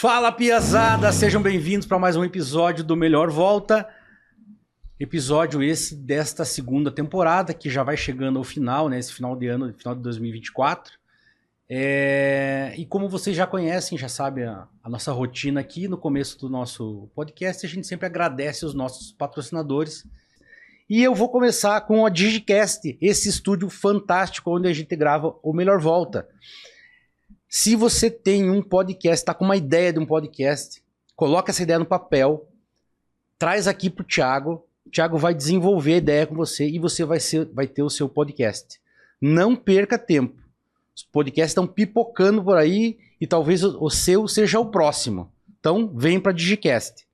Fala, piazada! Sejam bem-vindos para mais um episódio do Melhor Volta. Episódio esse desta segunda temporada, que já vai chegando ao final, né? Esse final de ano, final de 2024. E como vocês já conhecem, já sabem a nossa rotina aqui, no começo do nosso podcast, a gente sempre agradece os nossos patrocinadores. E eu vou começar com a Digicast, esse estúdio fantástico onde a gente grava o Melhor Volta. Se você tem um podcast, está com uma ideia de um podcast, coloca essa ideia no papel, traz aqui para o Thiago vai desenvolver a ideia com você e você vai ter o seu podcast. Não perca tempo. Os podcasts estão pipocando por aí e talvez o seu seja o próximo. Então, vem para a Digicast.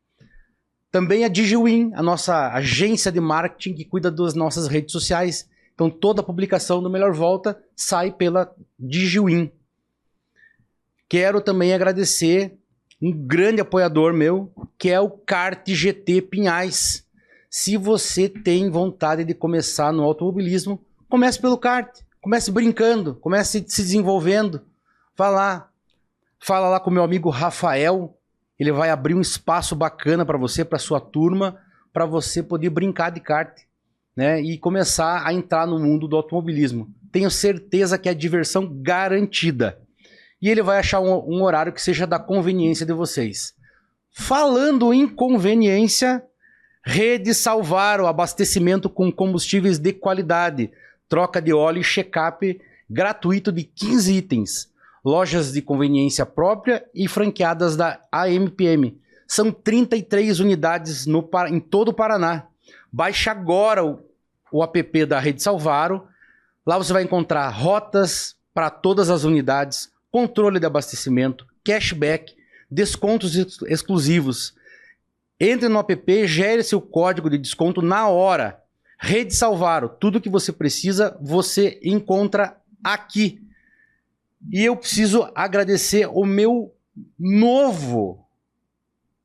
Também a DigiWin, a nossa agência de marketing que cuida das nossas redes sociais. Então, toda a publicação do Melhor Volta sai pela DigiWin. Quero também agradecer um grande apoiador meu, que é o Kart GT Pinhais. Se você tem vontade de começar no automobilismo, comece pelo kart. Comece brincando, comece se desenvolvendo. Fala lá com o meu amigo Rafael. Ele vai abrir um espaço bacana para você, para sua turma, para você poder brincar de kart, né? E começar a entrar no mundo do automobilismo. Tenho certeza que é diversão garantida. E ele vai achar um horário que seja da conveniência de vocês. Falando em conveniência, Rede Salvaro, abastecimento com combustíveis de qualidade, troca de óleo e check-up gratuito de 15 itens. Lojas de conveniência própria e franqueadas da AMPM. São 33 unidades em todo o Paraná. Baixe agora o app da Rede Salvaro. Lá você vai encontrar rotas para todas as unidades, controle de abastecimento, cashback, descontos exclusivos. Entre no app, gere seu código de desconto na hora. Rede Salvaro, tudo que você precisa, você encontra aqui. E eu preciso agradecer o meu novo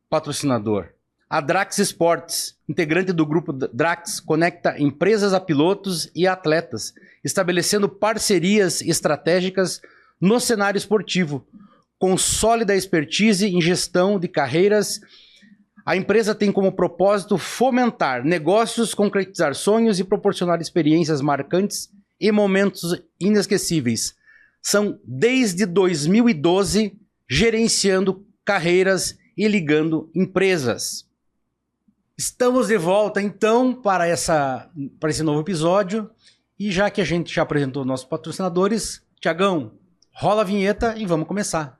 patrocinador, a Drax Sports, integrante do grupo Drax, conecta empresas a pilotos e atletas, estabelecendo parcerias estratégicas no cenário esportivo, com sólida expertise em gestão de carreiras. A empresa tem como propósito fomentar negócios, concretizar sonhos e proporcionar experiências marcantes e momentos inesquecíveis. São desde 2012 gerenciando carreiras e ligando empresas. Estamos de volta então para esse novo episódio. E já que a gente já apresentou nossos patrocinadores, Thiagão, rola a vinheta e vamos começar.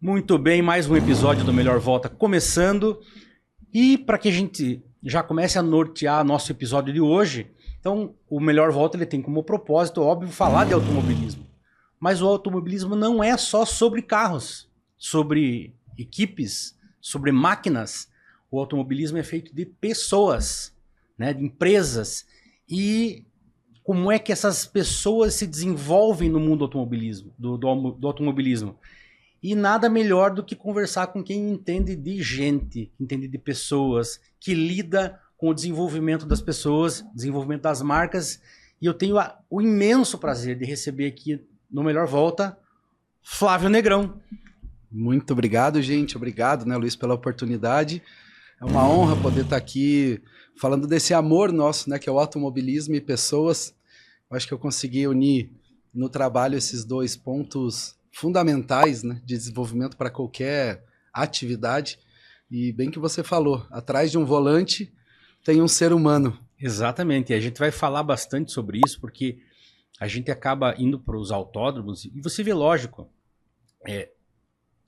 Muito bem, mais um episódio do Melhor Volta começando. E para que a gente já comece a nortear nosso episódio de hoje, então o Melhor Volta ele tem como propósito, óbvio, falar de automobilismo. Mas o automobilismo não é só sobre carros, sobre equipes, sobre máquinas. O automobilismo é feito de pessoas, né, de empresas. E como é que essas pessoas se desenvolvem no mundo do automobilismo, do automobilismo? E nada melhor do que conversar com quem entende de gente, entende de pessoas, que lida com o desenvolvimento das pessoas, desenvolvimento das marcas. E eu tenho o imenso prazer de receber aqui no Melhor Volta, Flávio Negrão. Muito obrigado, gente. Obrigado, né, Luiz, pela oportunidade. É uma honra poder estar aqui falando desse amor nosso, né, que é o automobilismo e pessoas. Eu acho que eu consegui unir no trabalho esses dois pontos fundamentais, né, de desenvolvimento para qualquer atividade. E bem que você falou, atrás de um volante tem um ser humano. Exatamente, e a gente vai falar bastante sobre isso, porque a gente acaba indo para os autódromos e você vê, lógico,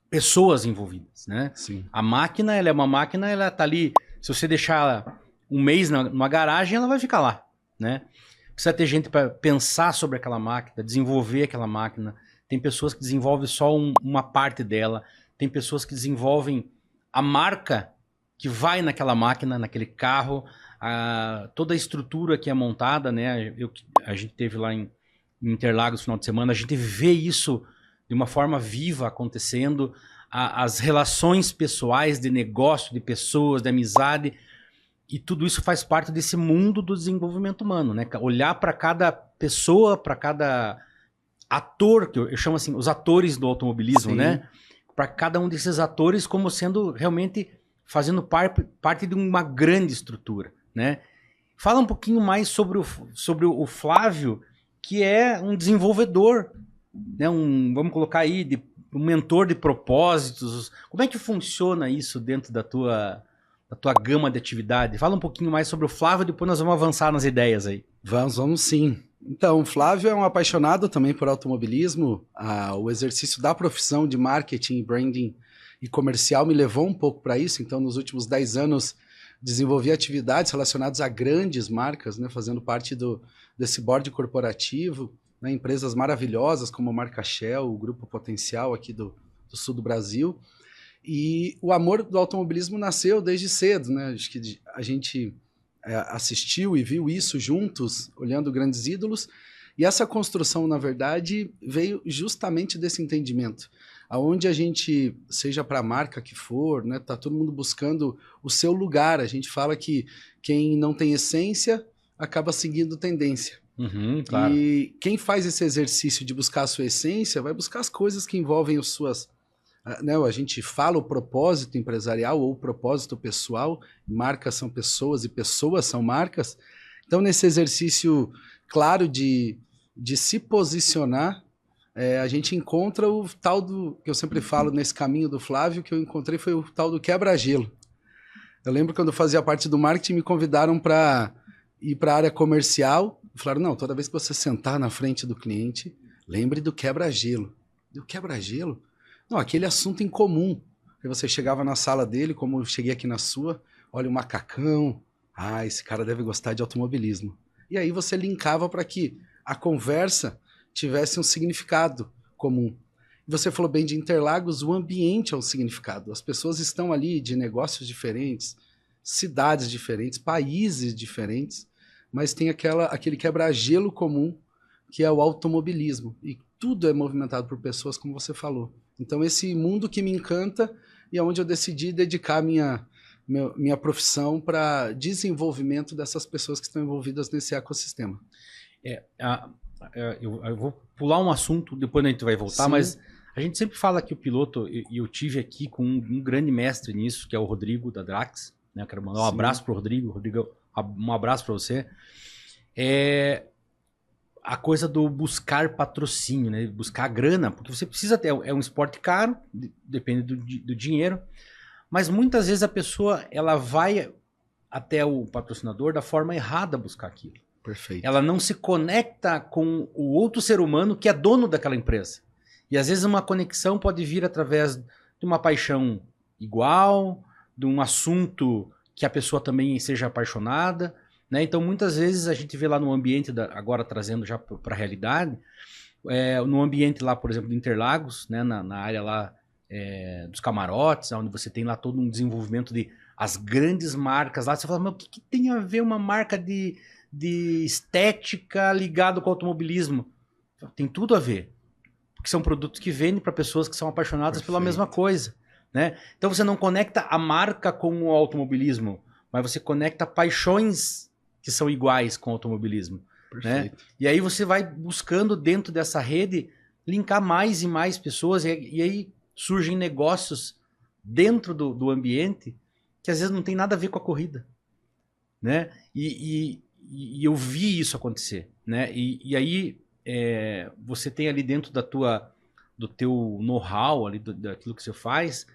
pessoas envolvidas, né? Sim. A máquina, ela é uma máquina, ela tá ali, se você deixar um mês numa garagem, ela vai ficar lá, né? Precisa ter gente para pensar sobre aquela máquina, desenvolver aquela máquina. Tem pessoas que desenvolvem só uma parte dela. Tem pessoas que desenvolvem a marca que vai naquela máquina, naquele carro, toda a estrutura que é montada, né? A gente teve lá em em Interlagos no final de semana, a gente vê isso de uma forma viva acontecendo, as relações pessoais, de negócio, de pessoas, de amizade, e tudo isso faz parte desse mundo do desenvolvimento humano, né? Olhar para cada pessoa, para cada ator, que eu chamo assim, os atores do automobilismo, Sim. né? Para cada um desses atores como sendo realmente fazendo parte de uma grande estrutura, né? Fala um pouquinho mais sobre o Flávio, que é um desenvolvedor, né? Vamos colocar aí, um mentor de propósitos. Como é que funciona isso dentro da tua gama de atividade? Fala um pouquinho mais sobre o Flávio, depois nós vamos avançar nas ideias aí. Vamos sim. Então, o Flávio é um apaixonado também por automobilismo. O exercício da profissão de marketing, branding e comercial me levou um pouco para isso. Então, nos últimos 10 anos, desenvolvi atividades relacionadas a grandes marcas, né, fazendo parte desse board corporativo, né, empresas maravilhosas como a marca Shell, o Grupo Potencial aqui do sul do Brasil. E o amor do automobilismo nasceu desde cedo, né? Acho que a gente assistiu e viu isso juntos, olhando grandes ídolos. E essa construção, na verdade, veio justamente desse entendimento. Aonde a gente, seja para a marca que for, né, tá todo mundo buscando o seu lugar. A gente fala que quem não tem essência acaba seguindo tendência. Claro. E quem faz esse exercício de buscar a sua essência vai buscar as coisas que envolvem as suas... Né, a gente fala o propósito empresarial ou o propósito pessoal, marcas são pessoas e pessoas são marcas. Então, nesse exercício claro de se posicionar, a gente encontra o tal do, que eu sempre falo nesse caminho do Flávio, que eu encontrei foi o tal do quebra-gelo. Eu lembro quando eu fazia parte do marketing, me convidaram para ir para a área comercial, falaram, não, toda vez que você sentar na frente do cliente, lembre do quebra-gelo. Do quebra-gelo? Não, aquele assunto em comum. Aí você chegava na sala dele, como eu cheguei aqui na sua, olha o macacão, esse cara deve gostar de automobilismo. E aí você linkava para que a conversa tivesse um significado comum. Você falou bem de Interlagos, o ambiente é um significado. As pessoas estão ali de negócios diferentes, cidades diferentes, países diferentes, mas tem aquele quebra-gelo comum, que é o automobilismo. E tudo é movimentado por pessoas, como você falou. Então, esse mundo que me encanta e é onde eu decidi dedicar minha profissão para desenvolvimento dessas pessoas que estão envolvidas nesse ecossistema. Eu vou pular um assunto, depois a gente vai voltar, sim, mas a gente sempre fala que o piloto, e eu tive aqui com um grande mestre nisso, que é o Rodrigo da Drax, né? Eu quero mandar um abraço para o Rodrigo. Rodrigo, um abraço para você. A coisa do buscar patrocínio, né? Buscar grana, porque você precisa ter, é um esporte caro, depende do dinheiro, mas muitas vezes a pessoa ela vai até o patrocinador da forma errada buscar aquilo. Perfeito. Ela não se conecta com o outro ser humano que é dono daquela empresa. E às vezes uma conexão pode vir através de uma paixão igual, de um assunto que a pessoa também seja apaixonada, né? Então, muitas vezes a gente vê lá no ambiente, agora trazendo já para a realidade, no ambiente lá, por exemplo, de Interlagos, né? Na área lá dos camarotes, onde você tem lá todo um desenvolvimento de as grandes marcas lá, você fala, mas o que tem a ver uma marca de estética ligado com automobilismo? Tem tudo a ver, porque são produtos que vendem para pessoas que são apaixonadas pela mesma coisa, né? Então, você não conecta a marca com o automobilismo, mas você conecta paixões que são iguais com o automobilismo, né? E aí você vai buscando dentro dessa rede linkar mais e mais pessoas e aí surgem negócios dentro do ambiente que às vezes não tem nada a ver com a corrida, né? E eu vi isso acontecer, né? E aí você tem ali dentro do teu know-how ali daquilo que você faz,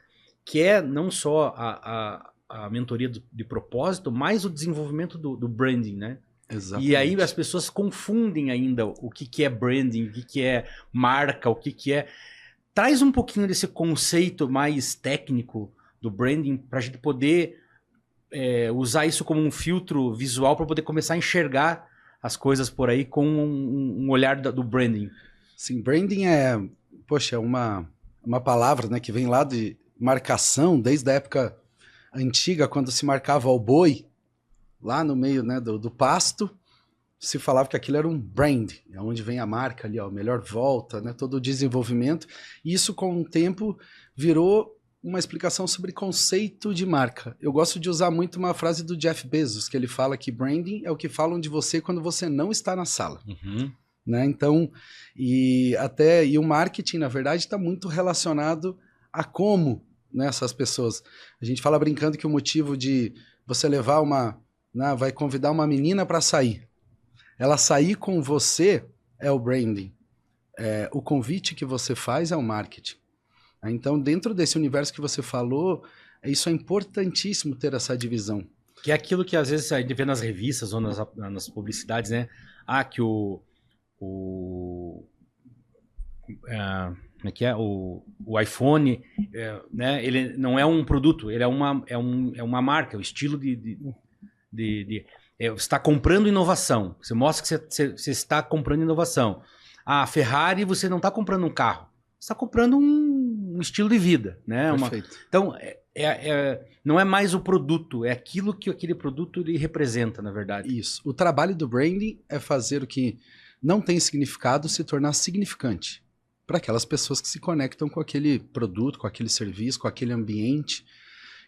que é não só a mentoria de propósito, mais o desenvolvimento do branding, né? Exatamente. E aí as pessoas confundem ainda o que é branding, o que é marca, o que é... Traz um pouquinho desse conceito mais técnico do branding para a gente poder usar isso como um filtro visual para poder começar a enxergar as coisas por aí com um olhar do branding. Sim, branding é uma palavra, né, que vem lá de marcação, desde a época antiga, quando se marcava o boi, lá no meio, né, do pasto, se falava que aquilo era um brand, onde vem a marca ali, ó, melhor volta, né, todo o desenvolvimento. E isso, com o tempo, virou uma explicação sobre conceito de marca. Eu gosto de usar muito uma frase do Jeff Bezos, que ele fala que branding é o que falam de você quando você não está na sala. Né? Então, e o marketing, na verdade, está muito relacionado a como, né, essas pessoas. A gente fala brincando que o motivo de você levar vai convidar uma menina para sair. Ela sair com você é o branding. O convite que você faz é o marketing. Então, dentro desse universo que você falou, isso é importantíssimo ter essa divisão. Que é aquilo que às vezes a gente vê nas revistas ou nas publicidades, né? Que como é que é? O iPhone, né? Ele não é um produto, ele é uma marca, o estilo você está comprando inovação. Você mostra que você está comprando inovação. A Ferrari, você não está comprando um carro, você está comprando um estilo de vida, né? Então, não é mais o produto, é aquilo que aquele produto ele representa, na verdade. Isso. O trabalho do branding é fazer o que não tem significado se tornar significante para aquelas pessoas que se conectam com aquele produto, com aquele serviço, com aquele ambiente.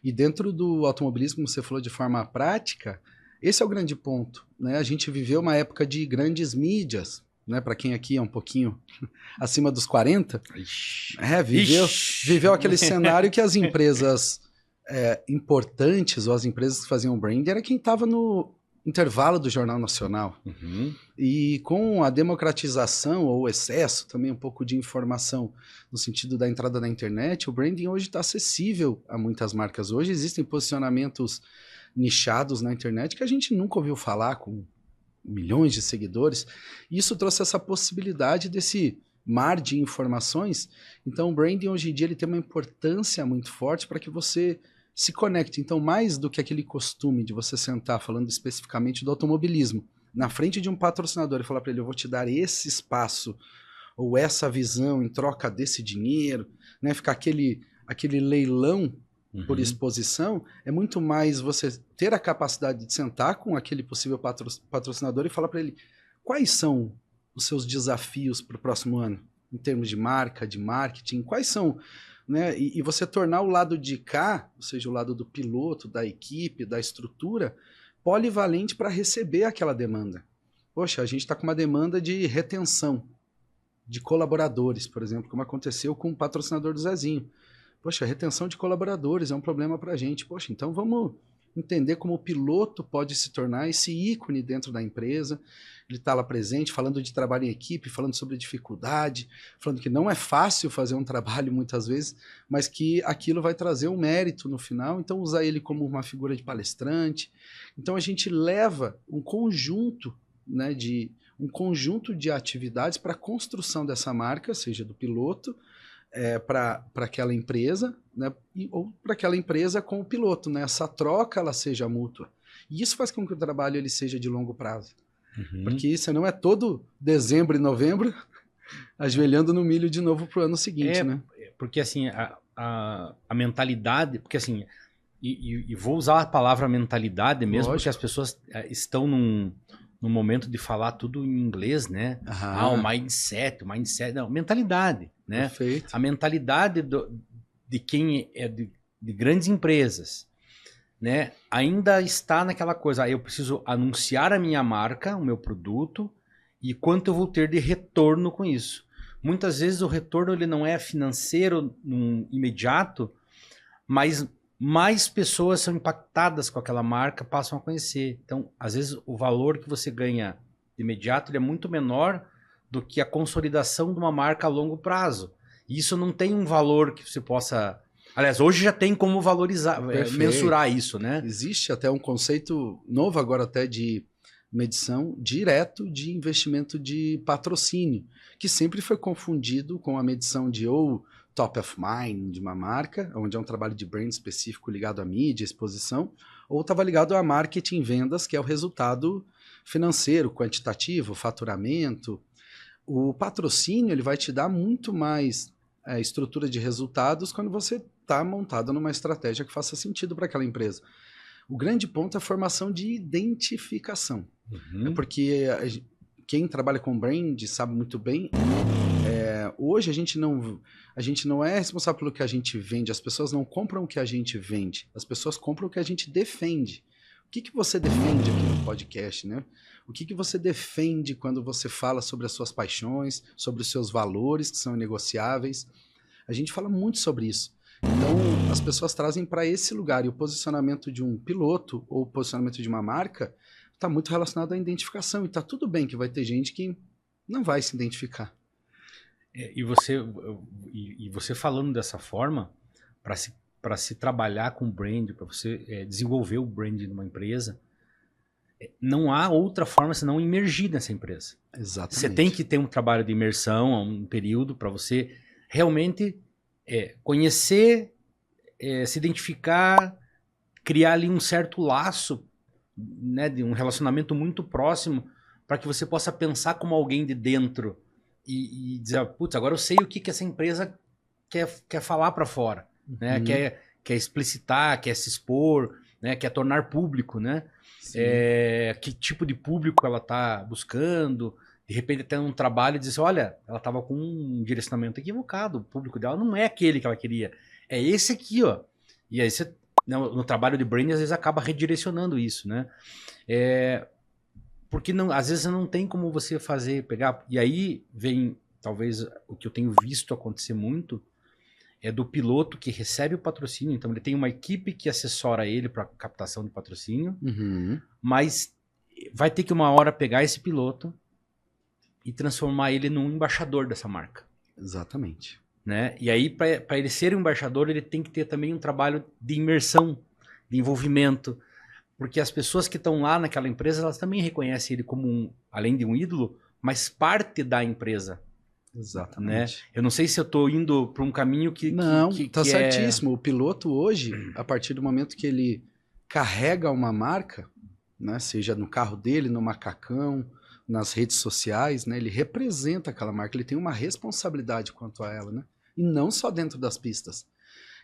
E dentro do automobilismo, como você falou de forma prática, esse é o grande ponto, né? A gente viveu uma época de grandes mídias, né? Para quem aqui é um pouquinho acima dos 40, viveu aquele cenário que as empresas importantes ou as empresas que faziam branding era quem estava no intervalo do Jornal Nacional. E com a democratização ou excesso também um pouco de informação no sentido da entrada na internet, o branding hoje está acessível a muitas marcas. Hoje existem posicionamentos nichados na internet que a gente nunca ouviu falar, com milhões de seguidores. E isso trouxe essa possibilidade desse mar de informações. Então o branding hoje em dia ele tem uma importância muito forte para que você se conecte. Então, mais do que aquele costume de você sentar, falando especificamente do automobilismo, na frente de um patrocinador e falar para ele, eu vou te dar esse espaço ou essa visão em troca desse dinheiro, né? Ficar aquele leilão por exposição, é muito mais você ter a capacidade de sentar com aquele possível patrocinador e falar para ele quais são os seus desafios para o próximo ano, em termos de marca, de marketing, quais são, né? E você tornar o lado de cá, ou seja, o lado do piloto, da equipe, da estrutura, polivalente para receber aquela demanda. Poxa, a gente está com uma demanda de retenção de colaboradores, por exemplo, como aconteceu com o patrocinador do Zezinho. Poxa, retenção de colaboradores é um problema para a gente. Poxa, então vamos entender como o piloto pode se tornar esse ícone dentro da empresa. Ele está lá presente, falando de trabalho em equipe, falando sobre dificuldade, falando que não é fácil fazer um trabalho muitas vezes, mas que aquilo vai trazer um mérito no final. Então, usar ele como uma figura de palestrante. Então, a gente leva um conjunto, né, um conjunto de atividades para a construção dessa marca, seja do piloto, para aquela empresa, né, ou para aquela empresa com o piloto, né? Essa troca ela seja mútua. E isso faz com que o trabalho ele seja de longo prazo. Porque isso não é todo dezembro e novembro ajoelhando no milho de novo para o ano seguinte, né? Porque assim, a mentalidade, porque assim, e vou usar a palavra mentalidade mesmo, porque as pessoas estão num momento de falar tudo em inglês, né? O mindset, não, mentalidade, né? Perfeito. A mentalidade de quem é de grandes empresas, né? Ainda está naquela coisa, eu preciso anunciar a minha marca, o meu produto, e quanto eu vou ter de retorno com isso. Muitas vezes o retorno ele não é financeiro imediato, mas mais pessoas são impactadas com aquela marca, passam a conhecer. Então, às vezes, o valor que você ganha de imediato ele é muito menor do que a consolidação de uma marca a longo prazo. E isso não tem um valor que você possa... Aliás, hoje já tem como valorizar, mensurar isso, né? Existe até um conceito novo agora até de medição direto de investimento de patrocínio, que sempre foi confundido com a medição de ou top of mind de uma marca, onde é um trabalho de brand específico ligado à mídia, exposição, ou estava ligado a marketing, vendas, que é o resultado financeiro, quantitativo, faturamento. O patrocínio ele vai te dar muito mais estrutura de resultados quando você está montado numa estratégia que faça sentido para aquela empresa. O grande ponto é a formação de identificação. É porque quem trabalha com brand sabe muito bem, hoje a gente não é responsável pelo que a gente vende, as pessoas não compram o que a gente vende, as pessoas compram o que a gente defende. O que você defende aqui no podcast, né? O que você defende quando você fala sobre as suas paixões, sobre os seus valores que são inegociáveis? A gente fala muito sobre isso. Então, as pessoas trazem para esse lugar, e o posicionamento de um piloto ou o posicionamento de uma marca está muito relacionado à identificação, e está tudo bem que vai ter gente que não vai se identificar. E você falando dessa forma, para se trabalhar com brand, para você desenvolver o brand de uma empresa, não há outra forma senão imergir nessa empresa. Exatamente. Você tem que ter um trabalho de imersão, um período para você realmente conhecer, se identificar, criar ali um certo laço, né, de um relacionamento muito próximo, para que você possa pensar como alguém de dentro e dizer, putz, agora eu sei o que essa empresa quer falar para fora, né? Quer explicitar, quer se expor, né? Quer tornar público, né? Que tipo de público ela está buscando. De repente até um trabalho e dizer, olha, ela estava com um direcionamento equivocado, o público dela não é aquele que ela queria, é esse aqui, ó. E aí você, no trabalho de branding, às vezes acaba redirecionando isso, né? Porque às vezes não tem como você pegar. E aí vem, talvez, o que eu tenho visto acontecer muito, é do piloto que recebe o patrocínio. Então ele tem uma equipe que assessora ele para captação de patrocínio, mas vai ter que uma hora pegar esse piloto e transformar ele num embaixador dessa marca. Exatamente. Né? E aí, para ele ser um embaixador, ele tem que ter também um trabalho de imersão, de envolvimento, porque as pessoas que estão lá naquela empresa, elas também reconhecem ele como, além de um ídolo, mas parte da empresa. Exatamente. Né? Eu não sei se eu estou indo para um caminho que... Não, está certíssimo. O piloto hoje, a partir do momento que ele carrega uma marca, né, seja no carro dele, no macacão, nas redes sociais, né, ele representa aquela marca, ele tem uma responsabilidade quanto a ela, né? E não só dentro das pistas.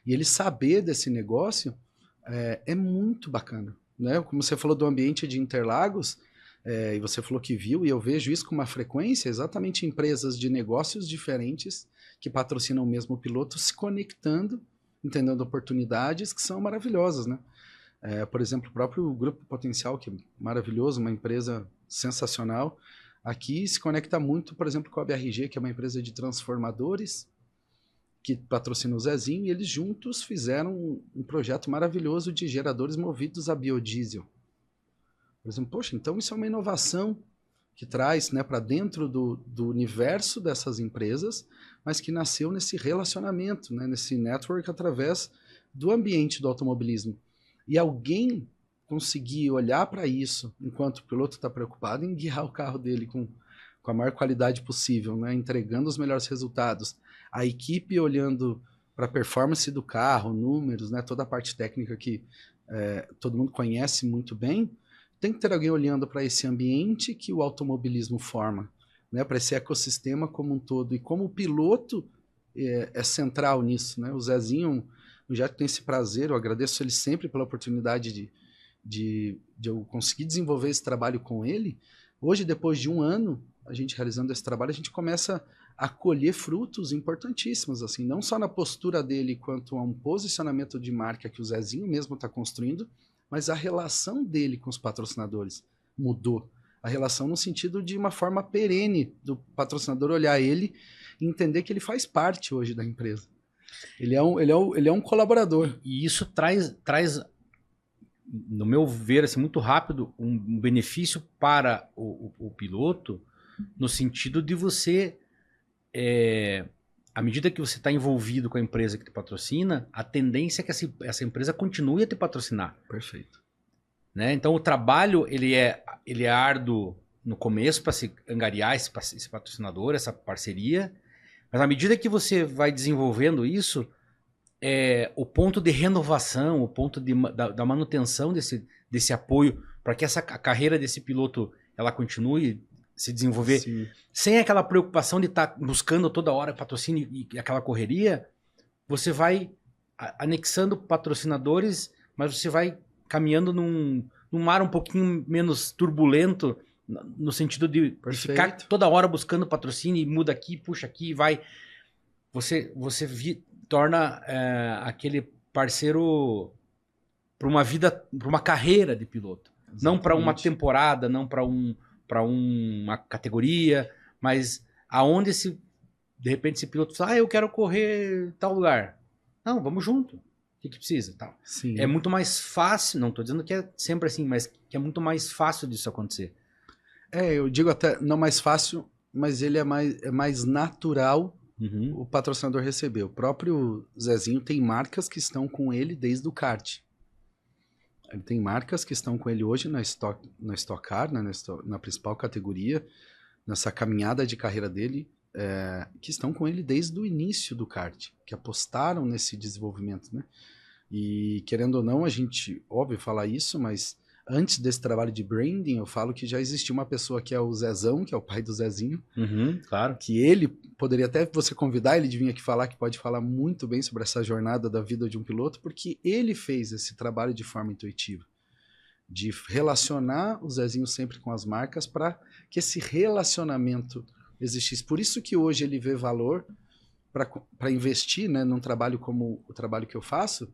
E ele saber desse negócio é muito bacana. Né? Como você falou do ambiente de Interlagos, e você falou que viu, e eu vejo isso com uma frequência, exatamente empresas de negócios diferentes que patrocinam o mesmo piloto se conectando, entendendo oportunidades que são maravilhosas, né? Por exemplo, o próprio Grupo Potencial, que é maravilhoso, uma empresa sensacional, aqui se conecta muito, por exemplo, com a BRG, que é uma empresa de transformadores, que patrocina o Zezinho, e eles juntos fizeram um projeto maravilhoso de geradores movidos a biodiesel. Por exemplo, poxa, então isso é uma inovação que traz, né, para dentro do universo dessas empresas, mas que nasceu nesse relacionamento, né, nesse network através do ambiente do automobilismo. E alguém conseguir olhar para isso enquanto o piloto está preocupado em guiar o carro dele com a maior qualidade possível, né, entregando os melhores resultados. A equipe olhando para a performance do carro, números, né, toda a parte técnica que todo mundo conhece muito bem, tem que ter alguém olhando para esse ambiente que o automobilismo forma, né, para esse ecossistema como um todo. E como o piloto é central nisso. Né? O Zezinho já tem esse prazer, eu agradeço ele sempre pela oportunidade de eu conseguir desenvolver esse trabalho com ele. Hoje, depois de um ano, a gente realizando esse trabalho, a gente começa a colher frutos importantíssimos, assim, não só na postura dele quanto a um posicionamento de marca que o Zezinho mesmo está construindo, mas a relação dele com os patrocinadores mudou. A relação no sentido de uma forma perene do patrocinador olhar ele e entender que ele faz parte hoje da empresa. Ele é um colaborador. E isso traz, no meu ver, assim, muito rápido, um benefício para o piloto, no sentido de você, à medida que você está envolvido com a empresa que te patrocina, a tendência é que essa empresa continue a te patrocinar. Perfeito. Né? Então o trabalho ele é árduo no começo para se angariar esse patrocinador, essa parceria, mas à medida que você vai desenvolvendo isso, o ponto de renovação, o ponto da manutenção desse apoio para que a carreira desse piloto ela continue se desenvolver. Sim. Sem aquela preocupação de estar buscando toda hora patrocínio e aquela correria, você vai anexando patrocinadores, mas você vai caminhando num mar um pouquinho menos turbulento, no sentido de ficar toda hora buscando patrocínio e muda aqui, puxa aqui, vai. Você torna aquele parceiro para uma vida, para uma carreira de piloto. Exatamente. Não para uma temporada, não para uma categoria, mas aonde de repente esse piloto fala, eu quero correr em tal lugar. Não, vamos junto. O que precisa? Tal. Sim. É muito mais fácil, não estou dizendo que é sempre assim, mas que é muito mais fácil disso acontecer. Eu digo até, não mais fácil, mas ele é mais natural o patrocinador receber. O próprio Zezinho tem marcas que estão com ele desde o kart. Ele tem marcas que estão com ele hoje na Stock Car, né, na principal categoria, nessa caminhada de carreira dele, que estão com ele desde o início do kart, que apostaram nesse desenvolvimento, né? E querendo ou não, a gente, óbvio, falar isso, mas antes desse trabalho de branding, eu falo que já existia uma pessoa que é o Zezão, que é o pai do Zezinho, claro. Que ele poderia até você convidar ele de vir aqui falar, que pode falar muito bem sobre essa jornada da vida de um piloto, porque ele fez esse trabalho de forma intuitiva, de relacionar o Zezinho sempre com as marcas para que esse relacionamento existisse. Por isso que hoje ele vê valor para investir, né, num trabalho como o trabalho que eu faço,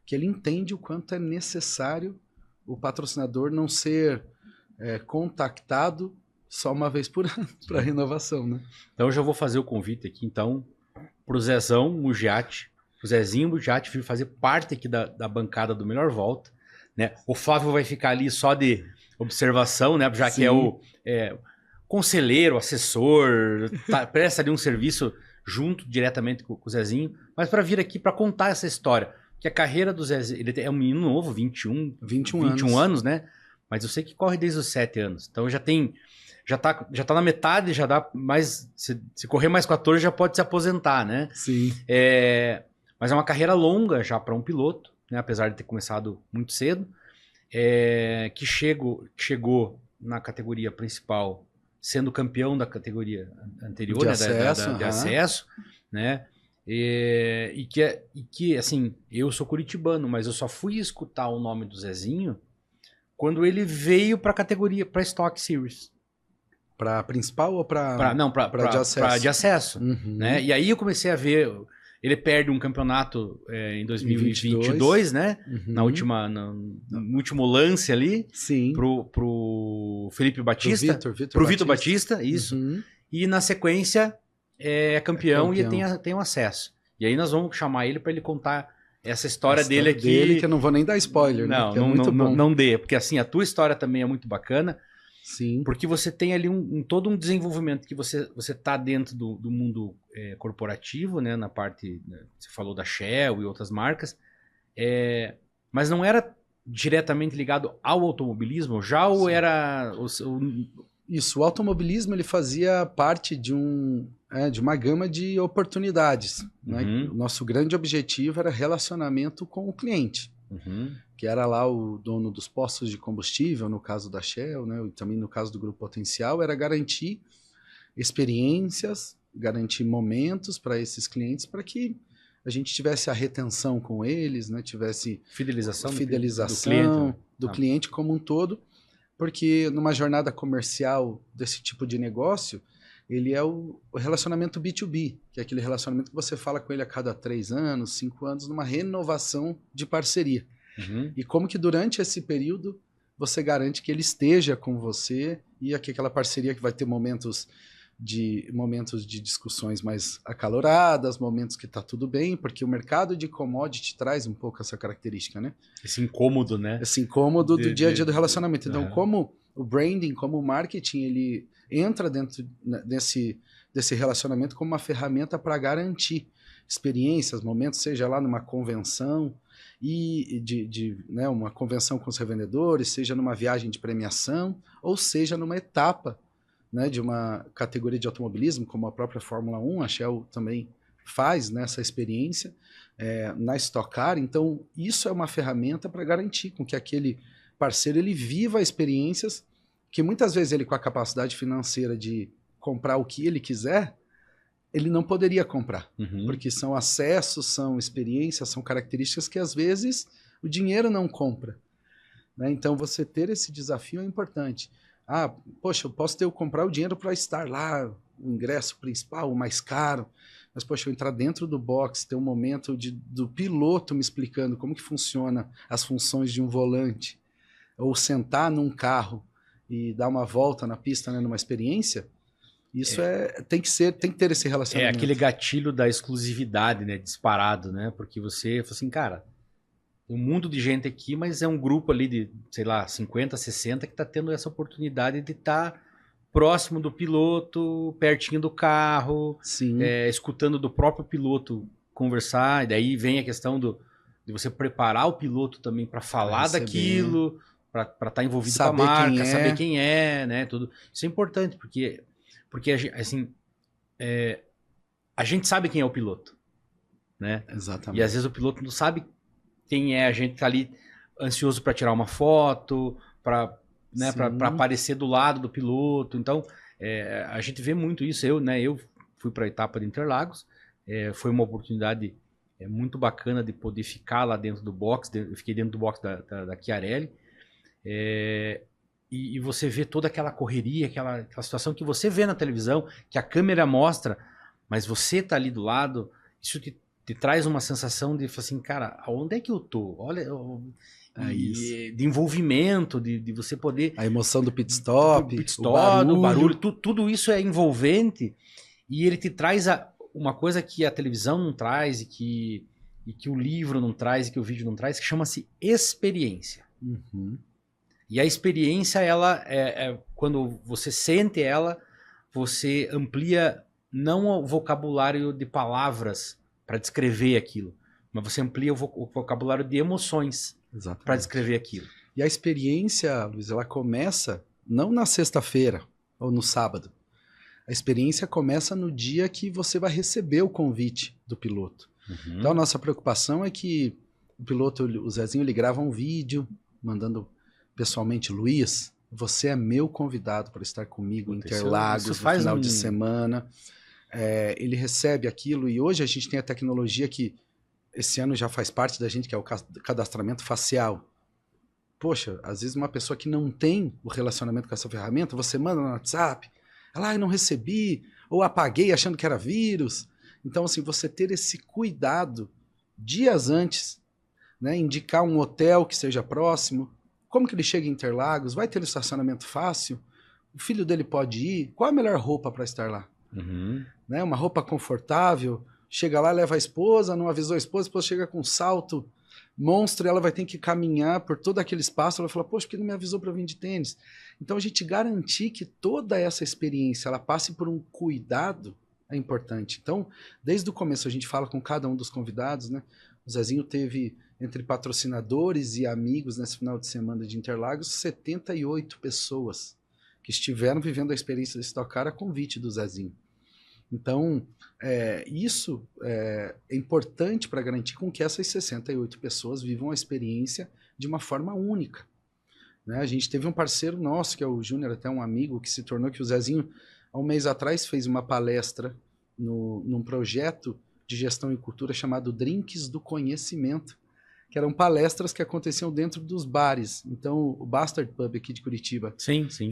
que ele entende o quanto é necessário o patrocinador não ser contactado só uma vez por ano para renovação, né? Então eu já vou fazer o convite aqui, então, para o Zezão Mugiati, o Zezinho Mugiati vir fazer parte aqui da bancada do Melhor Volta, né? O Flávio vai ficar ali só de observação, né? Já Sim. que é o conselheiro, assessor, presta ali um serviço junto diretamente com o Zezinho, mas para vir aqui para contar essa história. Que a carreira do Zezinho, ele é um menino novo, 21 anos, né? Mas eu sei que corre desde os 7 anos. Então já tá na metade, já dá mais. Se correr mais 14, já pode se aposentar, né? Sim. Mas é uma carreira longa já para um piloto, né? Apesar de ter começado muito cedo. Que chegou na categoria principal, sendo campeão da categoria anterior, de acesso, né? E que, assim, eu sou curitibano, mas eu só fui escutar o nome do Zezinho quando ele veio para a categoria, para Stock Series. Para principal ou para de acesso, né? E aí eu comecei a ver, ele perde um campeonato em 2022, né? No último lance ali, Sim. pro Felipe Batista, pro Vitor Batista, isso. E na sequência é campeão e tem um acesso. E aí nós vamos chamar ele para ele contar essa história dele aqui. Que eu não vou nem dar spoiler, né? Não dê, porque assim, a tua história também é muito bacana. Sim. Porque você tem ali todo um desenvolvimento que você tá dentro do mundo corporativo, né? Na parte, né, você falou da Shell e outras marcas, mas não era diretamente ligado ao automobilismo já, ou era... Isso, o automobilismo ele fazia parte de uma gama de oportunidades. Né? O nosso grande objetivo era relacionamento com o cliente, que era lá o dono dos postos de combustível, no caso da Shell, né? E também no caso do Grupo Potencial, era garantir experiências, garantir momentos para esses clientes, para que a gente tivesse a retenção com eles, né? Tivesse fidelização do cliente como um todo. Porque numa jornada comercial desse tipo de negócio, ele é o relacionamento B2B, que é aquele relacionamento que você fala com ele a cada 3 anos, 5 anos, numa renovação de parceria. E como que durante esse período você garante que ele esteja com você e aquela parceria que vai ter momentos de discussões mais acaloradas, momentos que tá tudo bem, porque o mercado de commodity traz um pouco essa característica, né? Esse incômodo, né? Esse incômodo do dia a dia do relacionamento. Então, como o branding, como o marketing, ele entra dentro desse relacionamento como uma ferramenta para garantir experiências, momentos, seja lá numa convenção, né, uma convenção com os revendedores, seja numa viagem de premiação, ou seja numa etapa, né, de uma categoria de automobilismo, como a própria Fórmula 1, a Shell também faz nessa experiência, na Stock Car. Então, isso é uma ferramenta para garantir com que aquele parceiro ele viva experiências que muitas vezes ele, com a capacidade financeira de comprar o que ele quiser, ele não poderia comprar, porque são acessos, são experiências, são características que às vezes o dinheiro não compra. né? Então, você ter esse desafio é importante. Ah, poxa, eu posso comprar o dinheiro para estar lá, o ingresso principal, o mais caro, mas, poxa, eu entrar dentro do box, ter um momento do piloto me explicando como que funciona as funções de um volante, ou sentar num carro e dar uma volta na pista, né, numa experiência, isso tem que ter esse É relacionamento. aquele gatilho da exclusividade, né? Disparado, né? Porque você fala assim, cara, tem um mundo de gente aqui, mas é um grupo ali de, sei lá, 50, 60 que está tendo essa oportunidade de estar próximo do piloto, pertinho do carro, Sim. escutando do próprio piloto conversar. E daí vem a questão de você preparar o piloto também para falar daquilo, para estar envolvido com a marca, saber quem é, né? Tudo. Isso é importante, porque assim, a gente sabe quem é o piloto, né? Exatamente. E às vezes o piloto não sabe quem é, a gente tá ali ansioso para tirar uma foto, para aparecer do lado do piloto. Então, a gente vê muito isso. Eu fui para a etapa de Interlagos, foi uma oportunidade muito bacana de poder ficar lá dentro do box. Eu fiquei dentro do box da Chiarelli. E você vê toda aquela correria, aquela situação que você vê na televisão, que a câmera mostra, mas você tá ali do lado, isso te traz uma sensação de assim, cara, aonde é que eu tô? Olha, de envolvimento, de você poder... A emoção do pit stop, o barulho, tudo isso é envolvente, e ele te traz uma coisa que a televisão não traz, e que o livro não traz, e que o vídeo não traz, que chama-se experiência. Uhum. E a experiência, ela quando você sente ela, você amplia não o vocabulário de palavras para descrever aquilo, mas você amplia o vocabulário de emoções para descrever aquilo. E a experiência, Luiz, ela começa não na sexta-feira ou no sábado. A experiência começa no dia que você vai receber o convite do piloto. Uhum. Então a nossa preocupação é que o piloto, o Zezinho, ele grava um vídeo mandando pessoalmente, Luiz, você é meu convidado para estar comigo em Interlagos no final de semana. Ele recebe aquilo, e hoje a gente tem a tecnologia que esse ano já faz parte da gente, que é o cadastramento facial. Poxa, às vezes uma pessoa que não tem o relacionamento com essa ferramenta, você manda no WhatsApp, eu não recebi, ou apaguei achando que era vírus. Então, assim, você ter esse cuidado dias antes, né, indicar um hotel que seja próximo, como que ele chega em Interlagos, vai ter um estacionamento fácil, o filho dele pode ir, qual a melhor roupa para estar lá? Uhum. Né, uma roupa confortável, chega lá, leva a esposa, não avisou a esposa chega com um salto monstro, e ela vai ter que caminhar por todo aquele espaço, ela fala, poxa, por que não me avisou para eu vir de tênis? Então a gente garantir que toda essa experiência, ela passe por um cuidado, é importante. Então, desde o começo a gente fala com cada um dos convidados, né? O Zezinho teve, entre patrocinadores e amigos nesse final de semana de Interlagos, 78 pessoas que estiveram vivendo a experiência de Stock Car a convite do Zezinho. Então, isso é importante para garantir com que essas 68 pessoas vivam a experiência de uma forma única. Né? A gente teve um parceiro nosso, que é o Júnior, até um amigo, que se tornou que o Zezinho, há um mês atrás, fez uma palestra num projeto de gestão e cultura chamado Drinks do Conhecimento, que eram palestras que aconteciam dentro dos bares. Então, o Bastard Pub aqui de Curitiba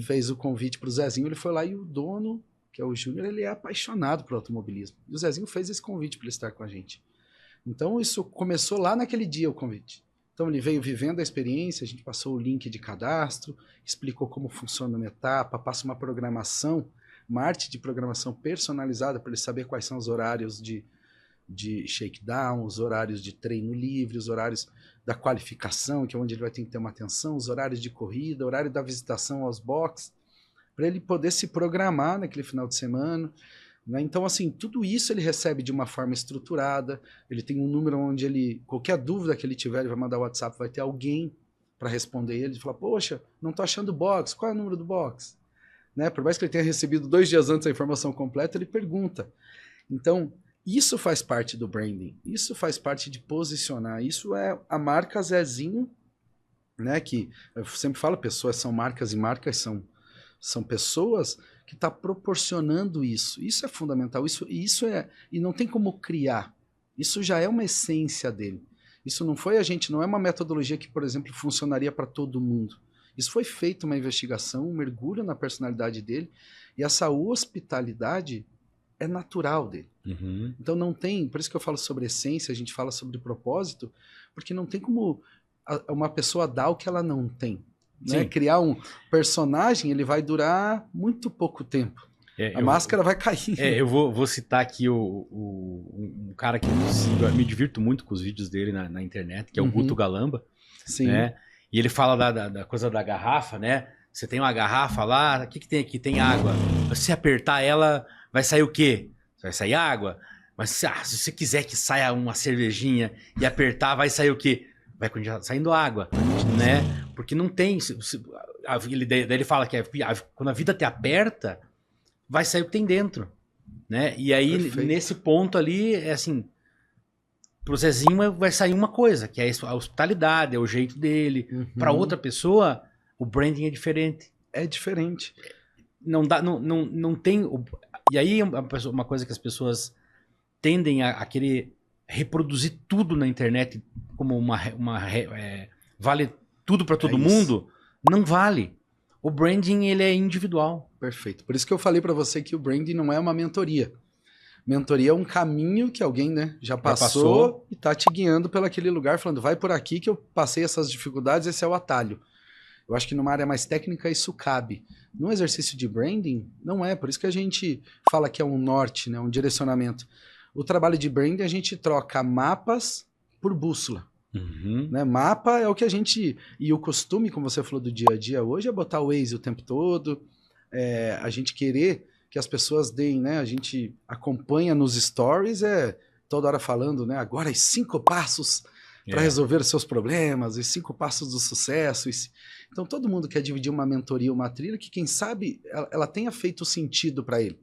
fez o convite para o Zezinho, ele foi lá e o dono, que é o Júnior, ele é apaixonado por automobilismo. E o Zezinho fez esse convite para ele estar com a gente. Então, isso começou lá naquele dia, o convite. Então, ele veio vivendo a experiência, a gente passou o link de cadastro, explicou como funciona uma etapa, passa uma programação, uma arte de programação personalizada para ele saber quais são os horários de shakedown, os horários de treino livre, os horários da qualificação, que é onde ele vai ter que ter uma atenção, os horários de corrida, horário da visitação aos boxes, para ele poder se programar naquele final de semana. Né? Então, assim, tudo isso ele recebe de uma forma estruturada, ele tem um número onde qualquer dúvida que ele tiver, ele vai mandar o WhatsApp, vai ter alguém para responder ele, falar, poxa, não estou achando box, qual é o número do box? Né? Por mais que ele tenha recebido 2 dias antes a informação completa, ele pergunta. Então, isso faz parte do branding, isso faz parte de posicionar, isso é a marca Zezinho, né? Que eu sempre falo, pessoas são marcas e marcas são pessoas que estão proporcionando isso. Isso é fundamental, e não tem como criar, isso já é uma essência dele. Isso não foi não é uma metodologia que, por exemplo, funcionaria para todo mundo. Isso foi feito uma investigação, um mergulho na personalidade dele, e essa hospitalidade é natural dele. Uhum. Então não tem, por isso que eu falo sobre essência, a gente fala sobre propósito, porque não tem como uma pessoa dar o que ela não tem. Né? Criar um personagem, ele vai durar muito pouco tempo. A máscara vai cair. Eu vou citar aqui um cara que eu me divirto muito com os vídeos dele na internet, que é o Guto Galamba. Sim. Né? E ele fala da coisa da garrafa, né? Você tem uma garrafa lá, o que tem aqui? Tem água. Se apertar ela, vai sair o quê? Vai sair água. Mas se você quiser que saia uma cervejinha e apertar, vai sair o quê? Vai continuar saindo água, né? Porque não tem... Daí ele fala que quando a vida te aperta, vai sair o que tem dentro, né? E aí, perfeito, nesse ponto ali, é assim, pro Zezinho vai sair uma coisa, que é a hospitalidade, é o jeito dele. Para outra pessoa, o branding é diferente. É diferente. Não dá, não tem... E aí, uma coisa que as pessoas tendem a querer reproduzir tudo na internet como vale tudo para todo mundo, não vale. O branding, ele é individual. Perfeito. Por isso que eu falei para você que o branding não é uma mentoria. Mentoria é um caminho que alguém, né, já passou e tá te guiando pelo aquele lugar, falando, vai por aqui que eu passei essas dificuldades, esse é o atalho. Eu acho que numa área mais técnica isso cabe. Num exercício de branding, não é. Por isso que a gente fala que é um norte, né, um direcionamento. O trabalho de branding, a gente troca mapas por bússola. Né? Mapa é o que a gente... E o costume, como você falou, do dia a dia hoje, é botar o Waze o tempo todo, a gente querer que as pessoas deem, né? A gente acompanha nos stories, toda hora falando, né? Agora os 5 passos para resolver os seus problemas, os 5 passos do sucesso. Então todo mundo quer dividir uma mentoria, uma trilha que, quem sabe, ela tenha feito sentido para ele.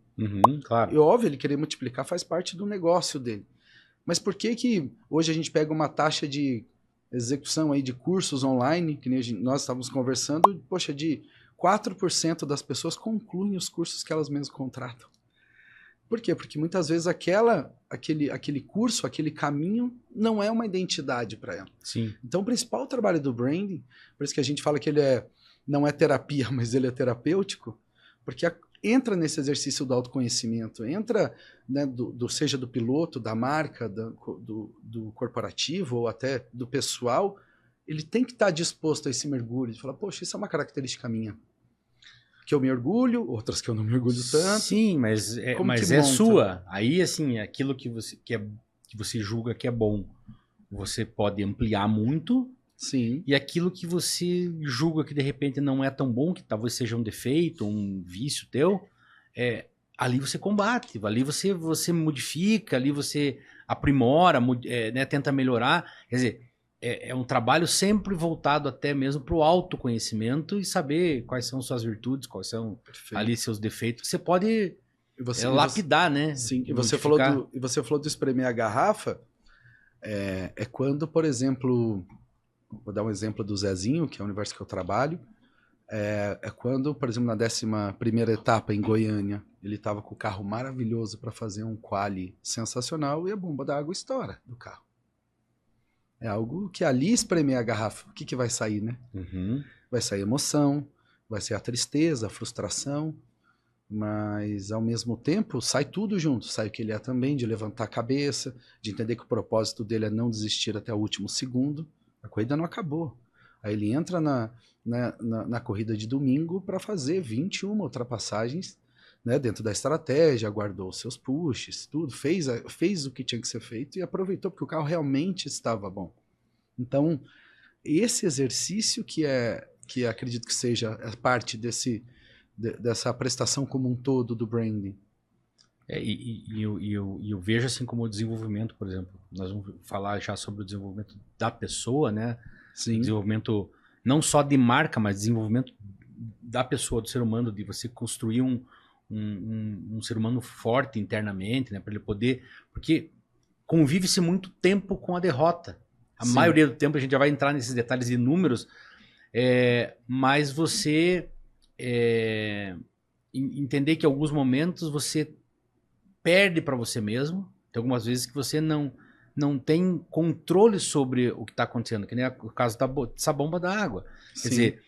Claro. E óbvio, ele querer multiplicar faz parte do negócio dele. Mas por que hoje a gente pega uma taxa de execução aí de cursos online, que nem nós estávamos conversando, poxa, de 4% das pessoas concluem os cursos que elas mesmas contratam. Por quê? Porque muitas vezes aquele curso, aquele caminho, não é uma identidade para ela. Sim. Então o principal trabalho do branding, por isso que a gente fala que ele não é terapia, mas ele é terapêutico, porque entra nesse exercício do autoconhecimento, entra, né, seja do piloto, da marca, do corporativo ou até do pessoal, ele tem que estar disposto a esse mergulho, de falar, poxa, isso é uma característica minha, que eu me orgulho, outras que eu não me orgulho tanto. Sim, mas é sua. Aí, assim, aquilo que você julga que é bom, você pode ampliar muito. Sim. E aquilo que você julga que de repente não é tão bom, que talvez seja um defeito, um vício teu, ali você combate, ali você modifica, ali você aprimora, né, tenta melhorar. Quer dizer, é um trabalho sempre voltado até mesmo para o autoconhecimento e saber quais são suas virtudes, quais são ali seus defeitos, que você pode lapidar, né? Sim, e você falou do espremer a garrafa, quando, por exemplo... Vou dar um exemplo do Zezinho, que é o universo que eu trabalho. Quando, por exemplo, na 11ª etapa em Goiânia, ele estava com o carro maravilhoso para fazer um quali sensacional e a bomba da água estoura do carro. É algo que ali espremer a garrafa, o que vai sair, né? Vai sair emoção, vai sair a tristeza, a frustração, mas ao mesmo tempo sai tudo junto. Sai o que ele é também, de levantar a cabeça, de entender que o propósito dele é não desistir até o último segundo. A corrida não acabou. Aí ele entra na corrida de domingo para fazer 21 ultrapassagens, né, dentro da estratégia, guardou seus pushes, tudo, fez o que tinha que ser feito e aproveitou, porque o carro realmente estava bom. Então, esse exercício que acredito que seja parte dessa prestação como um todo do branding. Eu vejo assim como o desenvolvimento, por exemplo, nós vamos falar já sobre o desenvolvimento da pessoa, né? Sim. Desenvolvimento não só de marca, mas desenvolvimento da pessoa, do ser humano, de você construir um ser humano forte internamente, né? Para ele poder... Porque convive-se muito tempo com a derrota. A maioria do tempo, a gente já vai entrar nesses detalhes de números, mas você entender que em alguns momentos você perde para você mesmo. Tem algumas vezes que você não não tem controle sobre o que está acontecendo, que nem o caso dessa bomba da água. Sim. Quer dizer,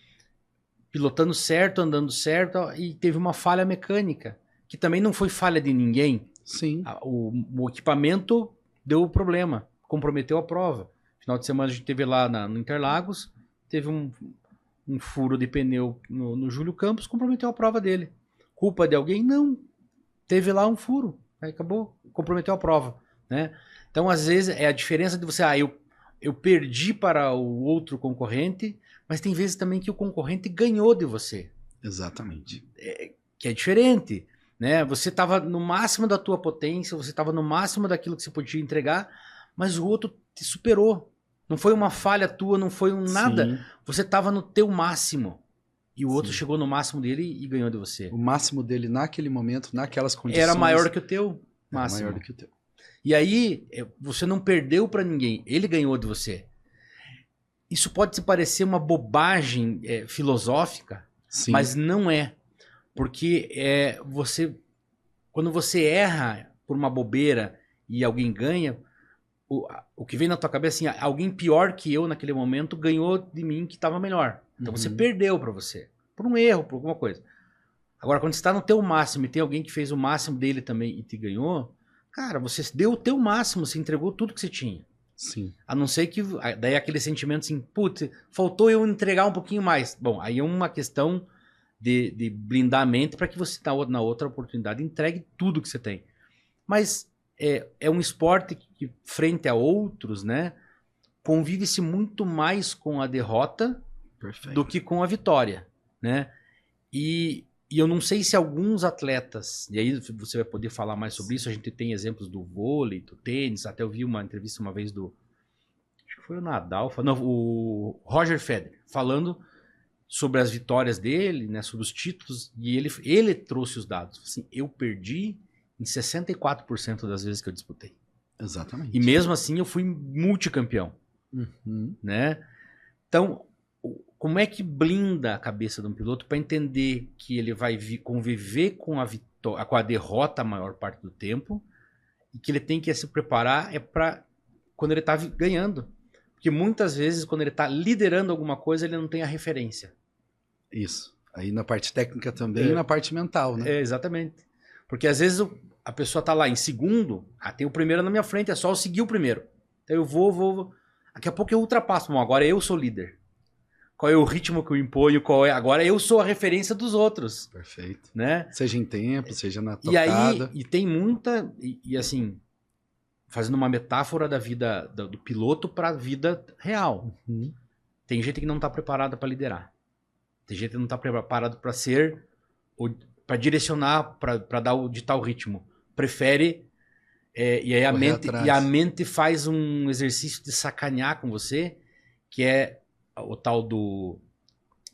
pilotando certo, andando certo, e teve uma falha mecânica, que também não foi falha de ninguém. Sim. O equipamento deu problema, comprometeu a prova. Final de semana a gente teve lá no Interlagos, teve um furo de pneu no Júlio Campos, comprometeu a prova dele. Culpa de alguém? Não. Teve lá um furo, aí acabou, comprometeu a prova, né? Então, às vezes, é a diferença de você, eu perdi para o outro concorrente, mas tem vezes também que o concorrente ganhou de você. Exatamente. Que é diferente, né? Você estava no máximo da tua potência, você estava no máximo daquilo que você podia entregar, mas o outro te superou. Não foi uma falha tua, não foi nada. Sim. Você estava no teu máximo. E o outro Sim. chegou no máximo dele e ganhou de você. O máximo dele naquele momento, naquelas condições... Era maior que o teu máximo. Era maior do que o teu. E aí, você não perdeu para ninguém. Ele ganhou de você. Isso pode se parecer uma bobagem filosófica, Sim. mas não é. Porque quando você erra por uma bobeira e alguém ganha, o que vem na tua cabeça é assim, alguém pior que eu naquele momento ganhou de mim que estava melhor. Então você perdeu para você. Por um erro, por alguma coisa. Agora, quando você está no teu máximo e tem alguém que fez o máximo dele também e te ganhou, cara, você deu o teu máximo, você entregou tudo que você tinha. Sim. A não ser que daí aquele sentimento assim, putz, faltou eu entregar um pouquinho mais. Bom, aí é uma questão de blindar a mente para que você na outra oportunidade entregue tudo que você tem. Mas é um esporte que, frente a outros, né, convive-se muito mais com a derrota Perfeito. do que com a vitória, né? E eu não sei se alguns atletas, e aí você vai poder falar mais sobre isso, a gente tem exemplos do vôlei, do tênis, até eu vi uma entrevista uma vez acho que foi o Nadal, não, o Roger Federer, falando sobre as vitórias dele, né, sobre os títulos, e ele trouxe os dados. Assim, eu perdi em 64% das vezes que eu disputei. Exatamente. E mesmo assim eu fui multicampeão, né? Então, como é que blinda a cabeça de um piloto para entender que ele vai conviver com a derrota a maior parte do tempo e que ele tem que se preparar para quando ele está ganhando? Porque muitas vezes, quando ele está liderando alguma coisa, ele não tem a referência. Isso. Aí na parte técnica também e na parte mental, né? Exatamente. Porque às vezes a pessoa está lá em segundo, tem o primeiro na minha frente, é só eu seguir o primeiro. Então eu vou. Daqui a pouco eu ultrapasso. Bom, agora eu sou líder. Qual é o ritmo que eu imponho? Agora eu sou a referência dos outros. Perfeito. Né? Seja em tempo, seja na tocada. E aí, tem muita... E assim, fazendo uma metáfora da vida do piloto para a vida real. Tem gente que não está preparada para liderar. Tem gente que não está preparado para ser... para direcionar, para ditar o ritmo. Prefere... e aí a mente faz um exercício de sacanear com você, que é o tal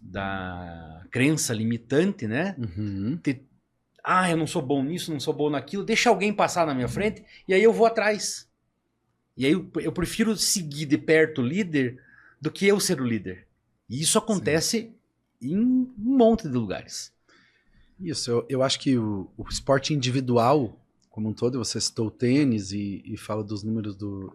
da crença limitante, né? Eu não sou bom nisso, não sou bom naquilo, deixa alguém passar na minha frente e aí eu vou atrás. E aí eu prefiro seguir de perto o líder do que eu ser o líder. E isso acontece em um monte de lugares. Isso, eu acho que o esporte individual, como um todo, você citou o tênis e fala dos números do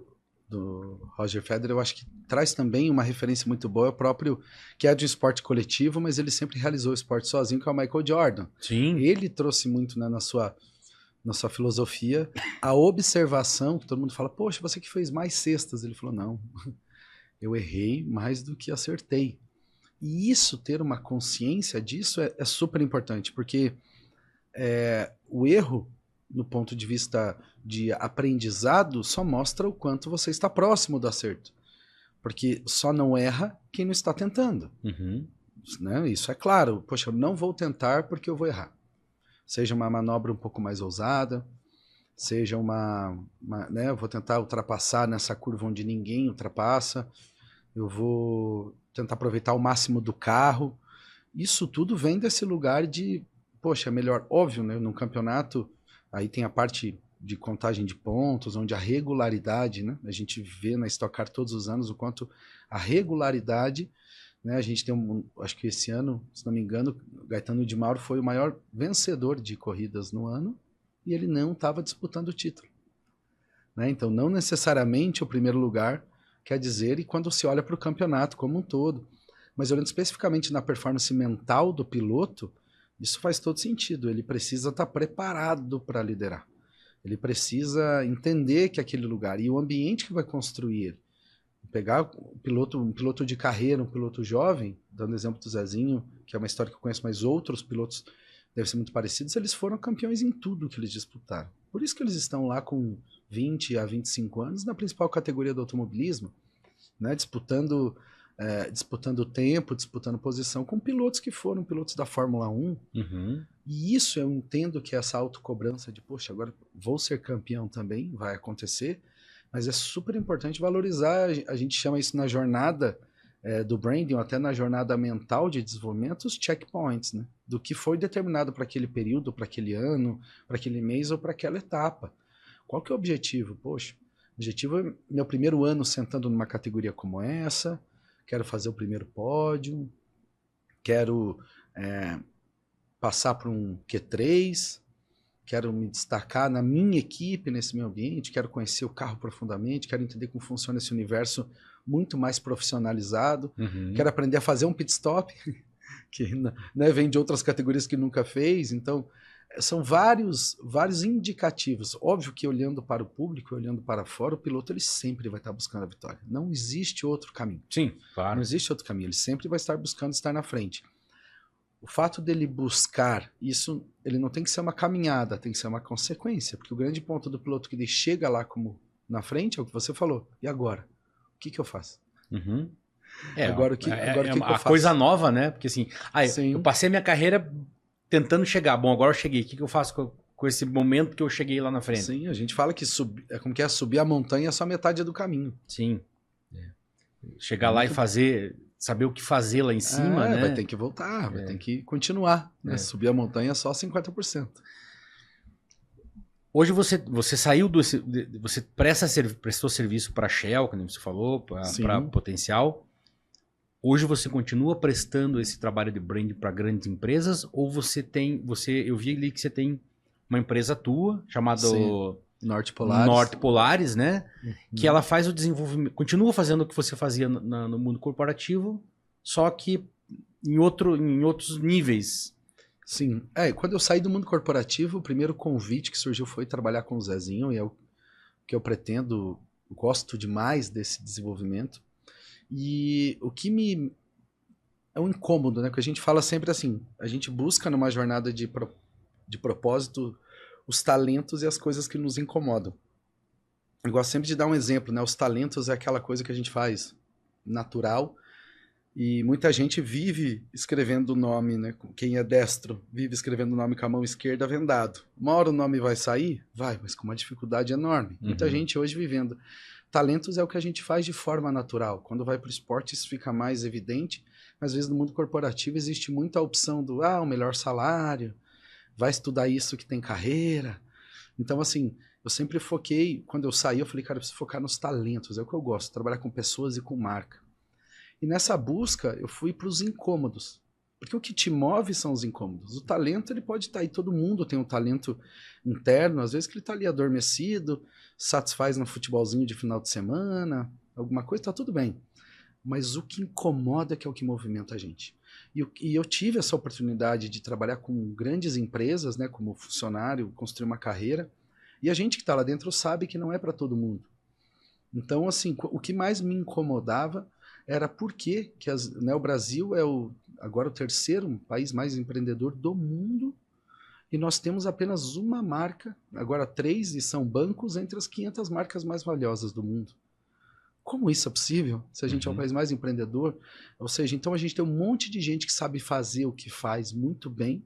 Roger Federer, eu acho que traz também uma referência muito boa, o próprio, que é de um esporte coletivo, mas ele sempre realizou o esporte sozinho, que é o Michael Jordan. Sim. Ele trouxe muito, né, na sua filosofia a observação, que todo mundo fala, poxa, você que fez mais cestas. Ele falou, não, eu errei mais do que acertei. E isso, ter uma consciência disso é super importante, porque o erro, no ponto de vista de aprendizado, só mostra o quanto você está próximo do acerto. Porque só não erra quem não está tentando. Né? Isso é claro. Poxa, eu não vou tentar porque eu vou errar. Seja uma manobra um pouco mais ousada, seja né, eu vou tentar ultrapassar nessa curva onde ninguém ultrapassa, eu vou tentar aproveitar o máximo do carro. Isso tudo vem desse lugar de, poxa, é melhor, óbvio, né, num campeonato, aí tem a parte de contagem de pontos, onde a regularidade, né, a gente vê na Stock Car todos os anos o quanto a regularidade, né, a gente tem acho que esse ano, se não me engano, Gaetano de Mauro foi o maior vencedor de corridas no ano e ele não estava disputando o título. né? Então, não necessariamente o primeiro lugar quer dizer, e quando se olha para o campeonato como um todo, mas olhando especificamente na performance mental do piloto, isso faz todo sentido. Ele precisa estar preparado para liderar. Ele precisa entender que aquele lugar e o ambiente que vai construir ele. Pegar um piloto de carreira, um piloto jovem, dando exemplo do Zezinho, que é uma história que eu conheço, mas outros pilotos devem ser muito parecidos, eles foram campeões em tudo que eles disputaram. Por isso que eles estão lá com 20 a 25 anos na principal categoria do automobilismo, né, disputando tempo, disputando posição com pilotos que foram pilotos da Fórmula 1. Uhum. E isso eu entendo que essa autocobrança de, poxa, agora vou ser campeão também, vai acontecer, mas é super importante valorizar, a gente chama isso na jornada do branding, ou até na jornada mental de desenvolvimento, os checkpoints, né? Do que foi determinado para aquele período, para aquele ano, para aquele mês ou para aquela etapa. Qual que é o objetivo? Poxa, o objetivo é meu primeiro ano sentando numa categoria como essa, quero fazer o primeiro pódio, quero passar para um Q3, quero me destacar na minha equipe, nesse meu ambiente, quero conhecer o carro profundamente, quero entender como funciona esse universo muito mais profissionalizado, quero aprender a fazer um pit stop, que, né, vem de outras categorias que nunca fez. Então, são vários indicativos. Óbvio que olhando para o público, olhando para fora, o piloto ele sempre vai estar buscando a vitória. Não existe outro caminho. Sim, claro. Não existe outro caminho. Ele sempre vai estar buscando estar na frente. O fato dele buscar isso, ele não tem que ser uma caminhada, tem que ser uma consequência. Porque o grande ponto do piloto que ele chega lá como na frente é o que você falou. E agora? O que eu faço? Uhum. Agora o que eu faço? Coisa nova, né? Porque assim, Sim. eu passei a minha carreira tentando chegar. Bom, agora eu cheguei. O que eu faço com esse momento que eu cheguei lá na frente? Sim, a gente fala que subir a montanha é só metade do caminho. Sim. Chegar lá e saber o que fazer lá em cima, né? Vai ter que voltar, vai ter que continuar. Né? Subir a montanha é só 50%. Hoje você saiu você prestou serviço para a Shell, como você falou, para Potencial. Hoje você continua prestando esse trabalho de branding para grandes empresas, ou eu vi ali que você tem uma empresa tua chamada Norte Polaris, né? Que ela faz o desenvolvimento, continua fazendo o que você fazia no mundo corporativo, só que em outros níveis. Sim. Quando eu saí do mundo corporativo, o primeiro convite que surgiu foi trabalhar com o Zezinho, e é o que eu pretendo, gosto demais desse desenvolvimento. E o que é um incômodo, né? Porque a gente fala sempre assim, a gente busca numa jornada de propósito os talentos e as coisas que nos incomodam. Eu gosto sempre de dar um exemplo, né? Os talentos é aquela coisa que a gente faz natural, e muita gente vive escrevendo o nome, né? Quem é destro vive escrevendo o nome com a mão esquerda vendado. Uma hora o nome vai sair? Vai, mas com uma dificuldade enorme. Muita gente hoje vivendo. Talentos é o que a gente faz de forma natural. Quando vai para o esporte isso fica mais evidente, mas às vezes no mundo corporativo existe muita opção do o melhor salário, vai estudar isso que tem carreira. Então, assim, eu sempre foquei, quando eu saí, eu falei, cara, eu preciso focar nos talentos, é o que eu gosto, trabalhar com pessoas e com marca. E nessa busca, eu fui para os incômodos, porque o que te move são os incômodos. O talento, ele pode estar aí, todo mundo tem um talento interno, às vezes que ele está ali adormecido, satisfaz no futebolzinho de final de semana, alguma coisa, está tudo bem. Mas o que incomoda que é o que movimenta a gente. E eu tive essa oportunidade de trabalhar com grandes empresas, né, como funcionário, construir uma carreira, e a gente que está lá dentro sabe que não é para todo mundo. Então, assim, o que mais me incomodava era por que o Brasil é agora o terceiro país mais empreendedor do mundo, e nós temos apenas uma marca, agora 3, e são bancos entre as 500 marcas mais valiosas do mundo. Como isso é possível? Se a gente é o país mais empreendedor, ou seja, então a gente tem um monte de gente que sabe fazer o que faz muito bem,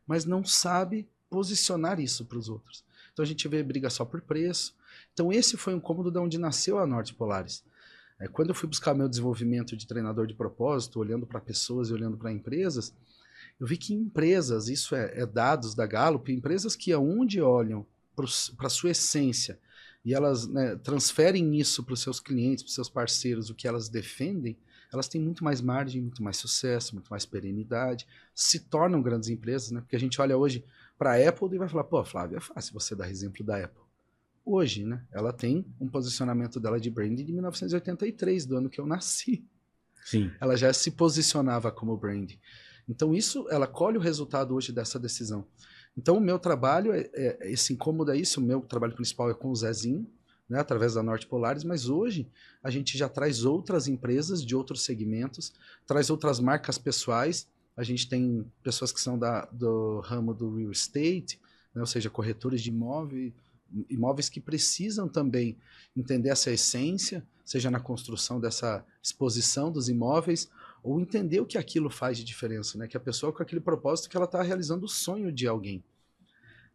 mas não sabe posicionar isso para os outros. Então a gente vê briga só por preço. Então esse foi um incômodo de onde nasceu a Norte Polaris. Quando eu fui buscar meu desenvolvimento de treinador de propósito, olhando para pessoas e olhando para empresas, eu vi que empresas, isso é dados da Gallup, empresas que aonde olham para a sua essência, e elas, né, transferem isso para os seus clientes, para os seus parceiros, o que elas defendem, elas têm muito mais margem, muito mais sucesso, muito mais perenidade, se tornam grandes empresas, né? Porque a gente olha hoje para a Apple e vai falar, pô, Flávio, é fácil você dar exemplo da Apple. hoje, né? Ela tem um posicionamento dela de branding de 1983, do ano que eu nasci. Sim. Ela já se posicionava como branding. Então isso, ela colhe o resultado hoje dessa decisão. Então o meu trabalho, esse incômodo é isso, o meu trabalho principal é com o Zezinho, né, através da Norte Polaris, mas hoje a gente já traz outras empresas de outros segmentos, traz outras marcas pessoais, a gente tem pessoas que são do ramo do real estate, né, ou seja, corretores de imóveis que precisam também entender essa essência, seja na construção dessa exposição dos imóveis, ou entender o que aquilo faz de diferença, né? Que a pessoa com aquele propósito que ela está realizando o sonho de alguém.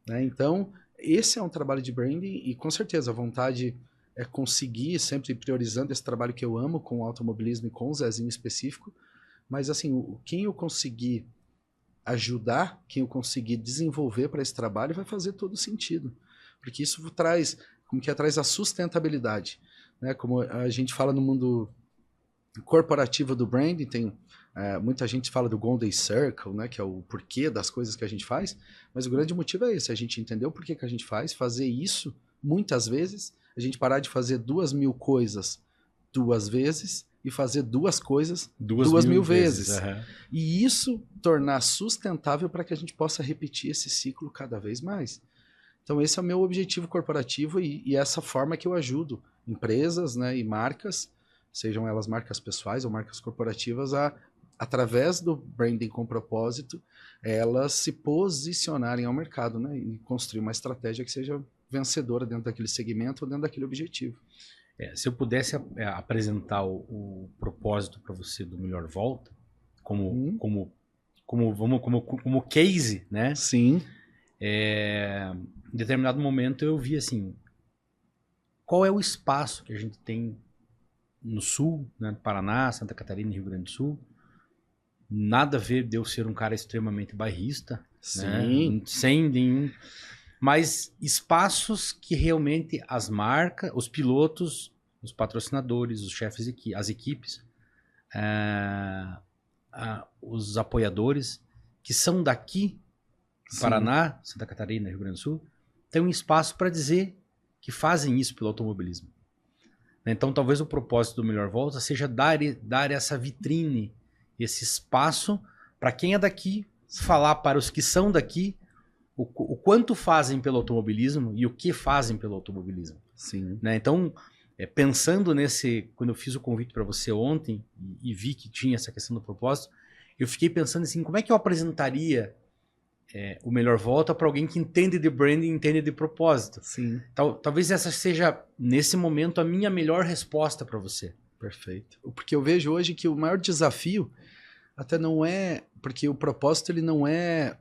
Né? Então, esse é um trabalho de branding e com certeza a vontade é conseguir, sempre priorizando esse trabalho que eu amo com o automobilismo e com o Zezinho específico, mas assim, quem eu conseguir ajudar, quem eu conseguir desenvolver para esse trabalho vai fazer todo sentido. Porque isso traz, traz a sustentabilidade. Né? Como a gente fala no mundo corporativo do branding, tem muita gente fala do Golden Circle, né, que é o porquê das coisas que a gente faz, mas o grande motivo é esse, a gente entender o porquê que a gente faz, fazer isso muitas vezes, a gente parar de fazer 2.000 coisas 2 vezes e fazer 2 coisas 2.000 vezes. Uhum. E isso tornar sustentável para que a gente possa repetir esse ciclo cada vez mais. Então esse é o meu objetivo corporativo e essa forma que eu ajudo empresas, né, e marcas, sejam elas marcas pessoais ou marcas corporativas, através do branding com propósito, elas se posicionarem ao mercado, né, e construir uma estratégia que seja vencedora dentro daquele segmento ou dentro daquele objetivo. Se eu pudesse apresentar o propósito para você do Melhor Volta, como case, né? Sim. Em determinado momento eu vi assim, qual é o espaço que a gente tem no sul, né, Paraná, Santa Catarina e Rio Grande do Sul. Nada a ver de eu ser um cara extremamente bairrista, sim, né, sem nenhum, mas espaços que realmente as marcas, os pilotos, os patrocinadores, os chefes, as equipes, os apoiadores que são daqui, Paraná, Santa Catarina, Rio Grande do Sul, tem um espaço para dizer que fazem isso pelo automobilismo. Então, talvez o propósito do Melhor Volta seja dar essa vitrine, esse espaço para quem é daqui, falar para os que são daqui o quanto fazem pelo automobilismo e o que fazem pelo automobilismo. Sim. Né? Então, pensando nesse, quando eu fiz o convite para você ontem e vi que tinha essa questão do propósito, eu fiquei pensando assim, como é que eu apresentaria o Melhor Volta para alguém que entende de branding, entende de propósito. Sim. Talvez essa seja, nesse momento, a minha melhor resposta para você. Perfeito. Porque eu vejo hoje que o maior desafio até não é... Porque o propósito ele não é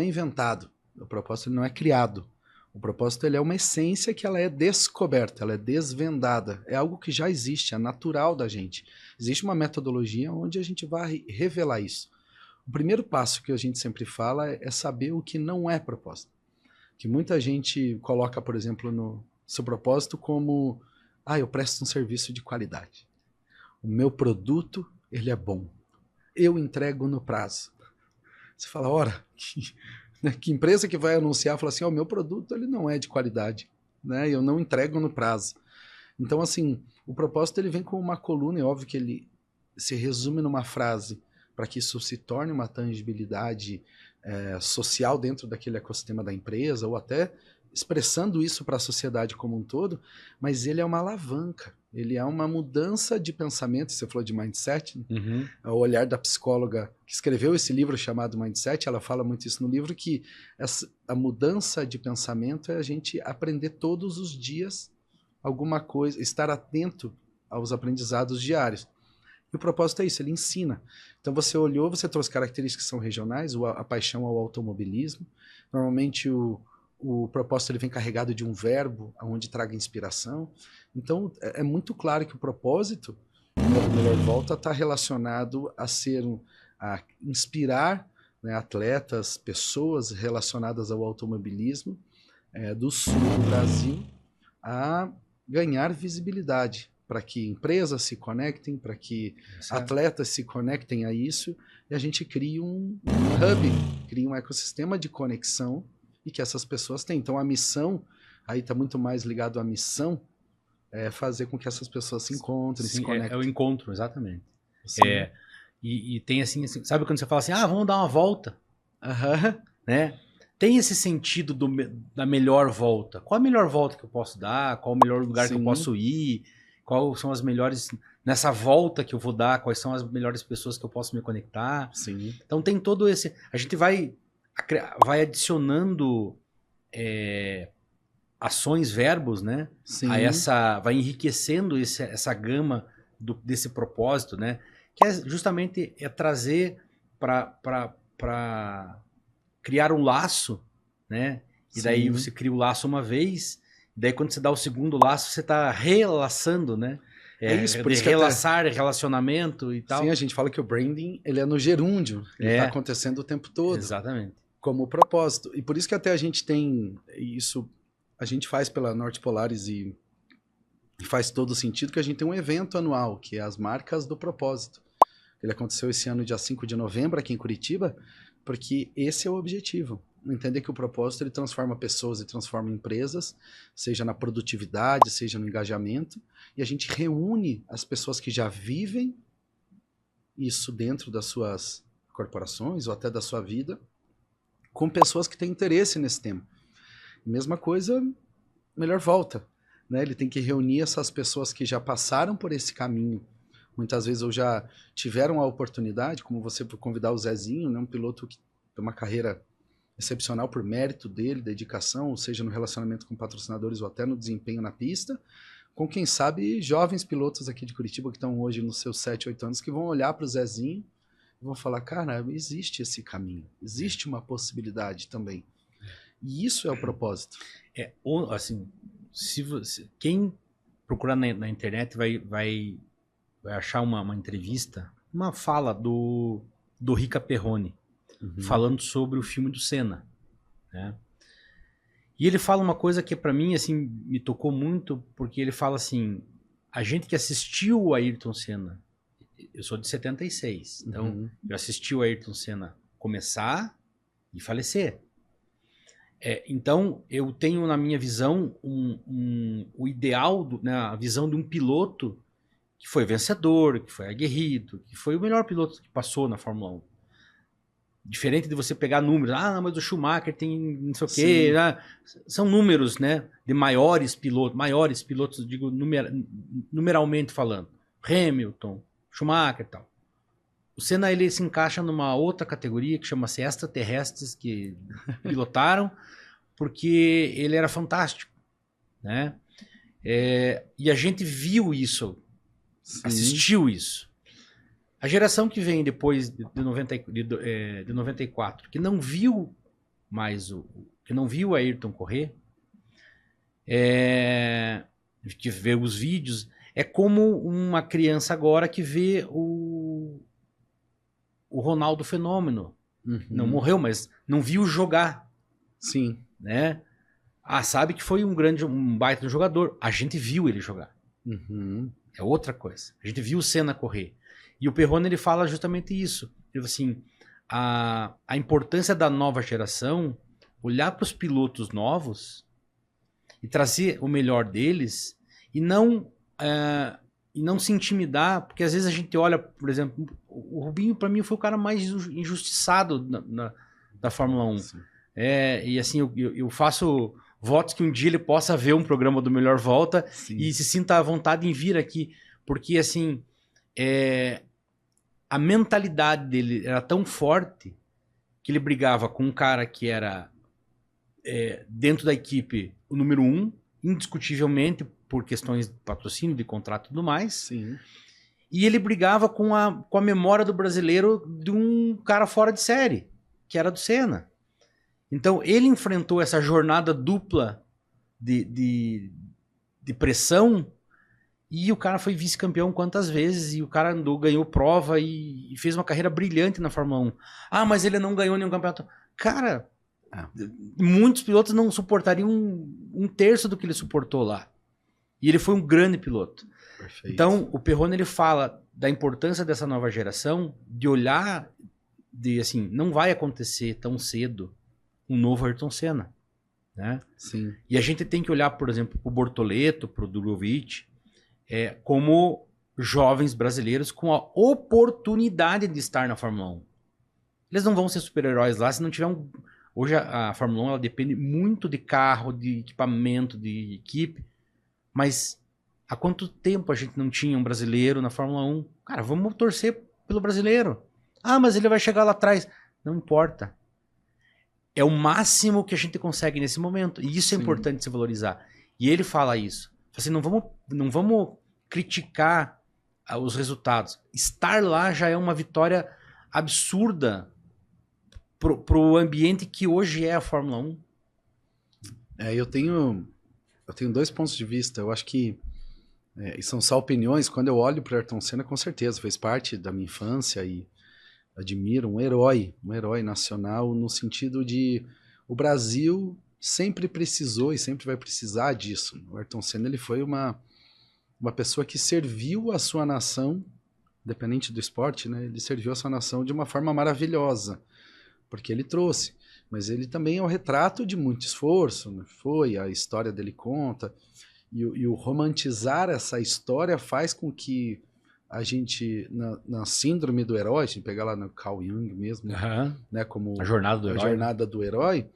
inventado. O propósito ele não é criado. O propósito ele é uma essência que ela é descoberta, ela é desvendada. É algo que já existe, é natural da gente. Existe uma metodologia onde a gente vai revelar isso. O primeiro passo que a gente sempre fala é saber o que não é propósito. Que muita gente coloca, por exemplo, no seu propósito como eu presto um serviço de qualidade. O meu produto, ele é bom. Eu entrego no prazo. Você fala, ora, que empresa que vai anunciar, fala assim, o meu produto ele não é de qualidade, né? Eu não entrego no prazo. Então, assim, o propósito ele vem com uma coluna, é óbvio que ele se resume numa frase, para que isso se torne uma tangibilidade social dentro daquele ecossistema da empresa, ou até expressando isso para a sociedade como um todo, mas ele é uma alavanca, ele é uma mudança de pensamento. Você falou de mindset, né? Uhum. O olhar da psicóloga que escreveu esse livro chamado Mindset, ela fala muito isso no livro, que a mudança de pensamento é a gente aprender todos os dias alguma coisa, estar atento aos aprendizados diários. E o propósito é isso, ele ensina. Então você olhou, você trouxe características que são regionais, a paixão ao automobilismo. Normalmente o propósito ele vem carregado de um verbo, onde traga inspiração. Então é muito claro que o propósito do Melhor Volta está relacionado a inspirar, né, atletas, pessoas relacionadas ao automobilismo do sul do Brasil a ganhar visibilidade, para que empresas se conectem, para que atletas se conectem a isso, e a gente cria um hub, cria um ecossistema de conexão e que essas pessoas têm. Então a missão aí está muito mais ligado à missão, fazer com que essas pessoas se encontrem, se conectem. É o encontro, exatamente. Sim. E tem assim, sabe quando você fala assim, vamos dar uma volta? Né? Tem esse sentido da melhor volta. Qual a melhor volta que eu posso dar? Qual o melhor lugar que eu posso ir? Quais são as melhores... Nessa volta que eu vou dar, quais são as melhores pessoas que eu posso me conectar? Sim. Então tem todo esse... A gente vai adicionando ações, verbos, né? Sim. Vai enriquecendo essa gama desse propósito, né? Que é justamente trazer para criar um laço, né? E daí você cria o laço uma vez, e daí quando você dá o segundo laço, você está relaçando, né? Isso, por isso relaçar, relacionamento e tal. Sim, a gente fala que o branding, ele é no gerúndio, ele está acontecendo o tempo todo. Exatamente. Como propósito. E por isso que até a gente tem isso, a gente faz pela Norte Polaris e faz todo sentido que a gente tem um evento anual, que é as Marcas do Propósito. Ele aconteceu esse ano, dia 5 de novembro, aqui em Curitiba, porque esse é o objetivo. Entender que o propósito ele transforma pessoas e transforma empresas, seja na produtividade, seja no engajamento, e a gente reúne as pessoas que já vivem isso dentro das suas corporações ou até da sua vida, com pessoas que têm interesse nesse tema. Mesma coisa, melhor volta. Né? Ele tem que reunir essas pessoas que já passaram por esse caminho. Muitas vezes ou já tiveram a oportunidade, como você por convidar o Zezinho, né? Um piloto que tem uma carreira excepcional por mérito dele, dedicação, ou seja, no relacionamento com patrocinadores ou até no desempenho na pista, com quem sabe jovens pilotos aqui de Curitiba que estão hoje nos seus 7, 8 anos, que vão olhar para o Zezinho e vão falar, cara, existe esse caminho, existe uma possibilidade também. E isso é o propósito. Assim, quem procurar na internet vai achar uma entrevista, uma fala do Rica Perrone, falando sobre o filme do Senna, né? E ele fala uma coisa que para mim assim me tocou muito, porque ele fala assim, a gente que assistiu o Ayrton Senna, eu sou de 76, então eu assisti o Ayrton Senna começar e falecer. Então eu tenho na minha visão o ideal, né, a visão de um piloto que foi vencedor, que foi aguerrido, que foi o melhor piloto que passou na Fórmula 1. Diferente de você pegar números, mas o Schumacher tem não sei o quê, né? São números, né, de maiores pilotos, digo numeralmente falando, Hamilton, Schumacher e tal. O Senna ele se encaixa numa outra categoria que chama-se extraterrestres que pilotaram, porque ele era fantástico, né? E a gente viu isso, assistiu isso. A geração que vem depois de 94, que não viu mais que não viu o Ayrton correr, que vê os vídeos, é como uma criança agora que vê o Ronaldo Fenômeno. Não morreu, mas não viu jogar. Sim. Né? Sabe que foi um baita jogador. A gente viu ele jogar. É outra coisa. A gente viu o Senna correr. E o Perrone ele fala justamente isso. Ele fala assim, a importância da nova geração, olhar para os pilotos novos e trazer o melhor deles e não se intimidar, porque às vezes a gente olha, por exemplo, o Rubinho para mim foi o cara mais injustiçado da Fórmula 1. E assim, eu faço votos que um dia ele possa ver um programa do Melhor Volta e se sinta à vontade em vir aqui, porque assim, a mentalidade dele era tão forte que ele brigava com um cara que era dentro da equipe o número 1, indiscutivelmente por questões de patrocínio, de contrato e tudo mais. E ele brigava com a memória do brasileiro de um cara fora de série, que era do Senna. Então ele enfrentou essa jornada dupla de pressão. E o cara foi vice-campeão quantas vezes, e o cara ganhou prova e fez uma carreira brilhante na Fórmula 1. Mas ele não ganhou nenhum campeonato. Cara, muitos pilotos não suportariam um terço do que ele suportou lá. E ele foi um grande piloto. Perfeito. Então, o Perrone ele fala da importância dessa nova geração, de olhar, de assim, não vai acontecer tão cedo um novo Ayrton Senna. né? Sim. E a gente tem que olhar, por exemplo, para o Bortoleto, para o Drugovich, como jovens brasileiros com a oportunidade de estar na Fórmula 1. Eles não vão ser super-heróis lá se não tiver um... Hoje a Fórmula 1 ela depende muito de carro, de equipamento, de equipe, mas há quanto tempo a gente não tinha um brasileiro na Fórmula 1? Cara, vamos torcer pelo brasileiro. Ah, mas ele vai chegar lá atrás. Não importa. É o máximo que a gente consegue nesse momento. E isso é importante se valorizar. E ele fala isso. Assim, não vamos criticar os resultados. Estar lá já é uma vitória absurda pro ambiente que hoje é a Fórmula 1. Eu tenho 2 pontos de vista. Eu acho que e são só opiniões. Quando eu olho para Ayrton Senna, com certeza fez parte da minha infância e admiro um herói nacional no sentido de o Brasil sempre precisou e sempre vai precisar disso. O Ayrton Senna ele foi uma pessoa que serviu a sua nação, independente do esporte, né? Ele serviu a sua nação de uma forma maravilhosa, porque ele trouxe. Mas ele também é um retrato de muito esforço, né? Foi, a história dele conta. E o romantizar essa história faz com que a gente, na síndrome do herói, a gente pegar lá no Carl Jung mesmo, né, como a jornada do herói,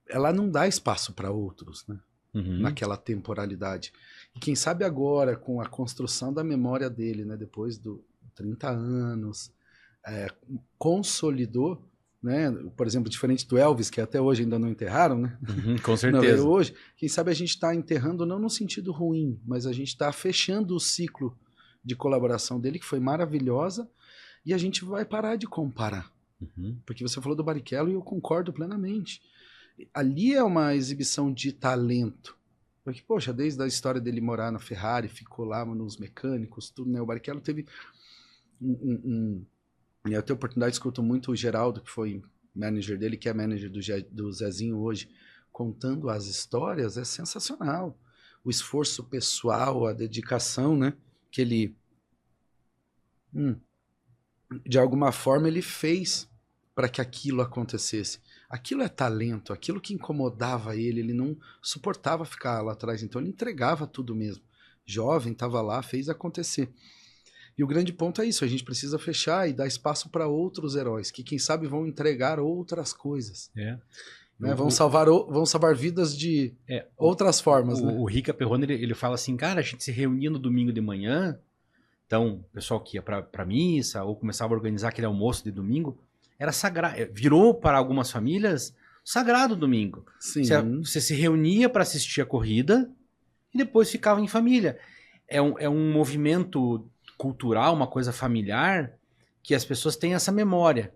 ela não dá espaço para outros, né, naquela temporalidade. E quem sabe agora, com a construção da memória dele, né, depois de 30 anos, consolidou, né, por exemplo, diferente do Elvis, que até hoje ainda não enterraram, né? Com certeza. Não, hoje, quem sabe a gente está enterrando não no sentido ruim, mas a gente está fechando o ciclo de colaboração dele, que foi maravilhosa, e a gente vai parar de comparar. Porque você falou do Barrichello e eu concordo plenamente. Ali é uma exibição de talento. Porque, poxa, desde a história dele morar na Ferrari, ficou lá nos mecânicos, tudo, né? O Barrichello teve eu tenho a oportunidade, escuto muito o Geraldo, que foi manager dele, que é manager do Zezinho hoje, contando as histórias, é sensacional. O esforço pessoal, a dedicação, né? Que ele, de alguma forma, ele fez para que aquilo acontecesse. Aquilo é talento, aquilo que incomodava ele não suportava ficar lá atrás, então ele entregava tudo mesmo. Jovem, estava lá, fez acontecer. E o grande ponto é isso, a gente precisa fechar e dar espaço para outros heróis, que quem sabe vão entregar outras coisas. Né? Vão salvar vidas de outras formas. O Rica Perrone, ele fala assim, cara, a gente se reunia no domingo de manhã, então o pessoal que ia para missa ou começava a organizar aquele almoço de domingo, era sagrado, virou para algumas famílias sagrado domingo. Sim. Você se reunia para assistir a corrida e depois ficava em família. É um movimento cultural, uma coisa familiar, que as pessoas têm essa memória.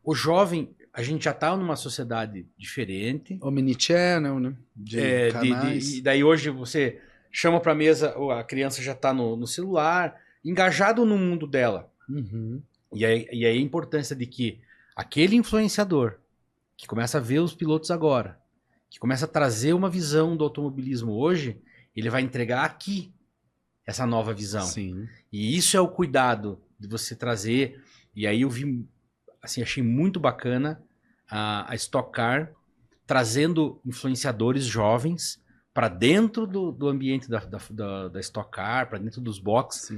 O jovem, a gente já está numa sociedade diferente. Omnichannel, né? E daí hoje você chama para a mesa, a criança já está no celular, engajado no mundo dela. E aí a importância de que aquele influenciador que começa a ver os pilotos agora, que começa a trazer uma visão do automobilismo hoje, ele vai entregar aqui essa nova visão. Sim. E isso é o cuidado de você trazer. E aí eu vi, assim, achei muito bacana a Stock Car trazendo influenciadores jovens para dentro do ambiente da Stock Car, para dentro dos boxes,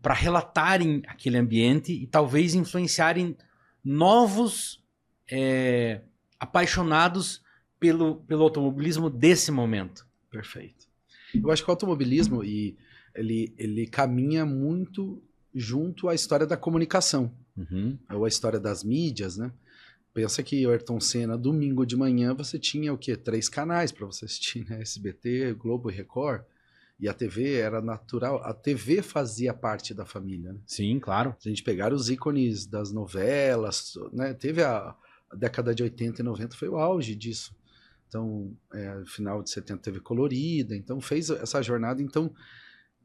para relatarem aquele ambiente e talvez influenciarem novos apaixonados pelo automobilismo desse momento. Perfeito. Eu acho que o automobilismo ele caminha muito junto à história da comunicação, ou a história das mídias, né? Pensa que o Ayrton Senna, domingo de manhã, você tinha o quê? 3 canais para você assistir, né? SBT, Globo e Record. E a TV era natural. A TV fazia parte da família, né? Sim, claro. Se a gente pegar os ícones das novelas, né? Teve a década de 80 e 90, foi o auge disso. Então, final de 70 teve Colorida, então fez essa jornada. Então,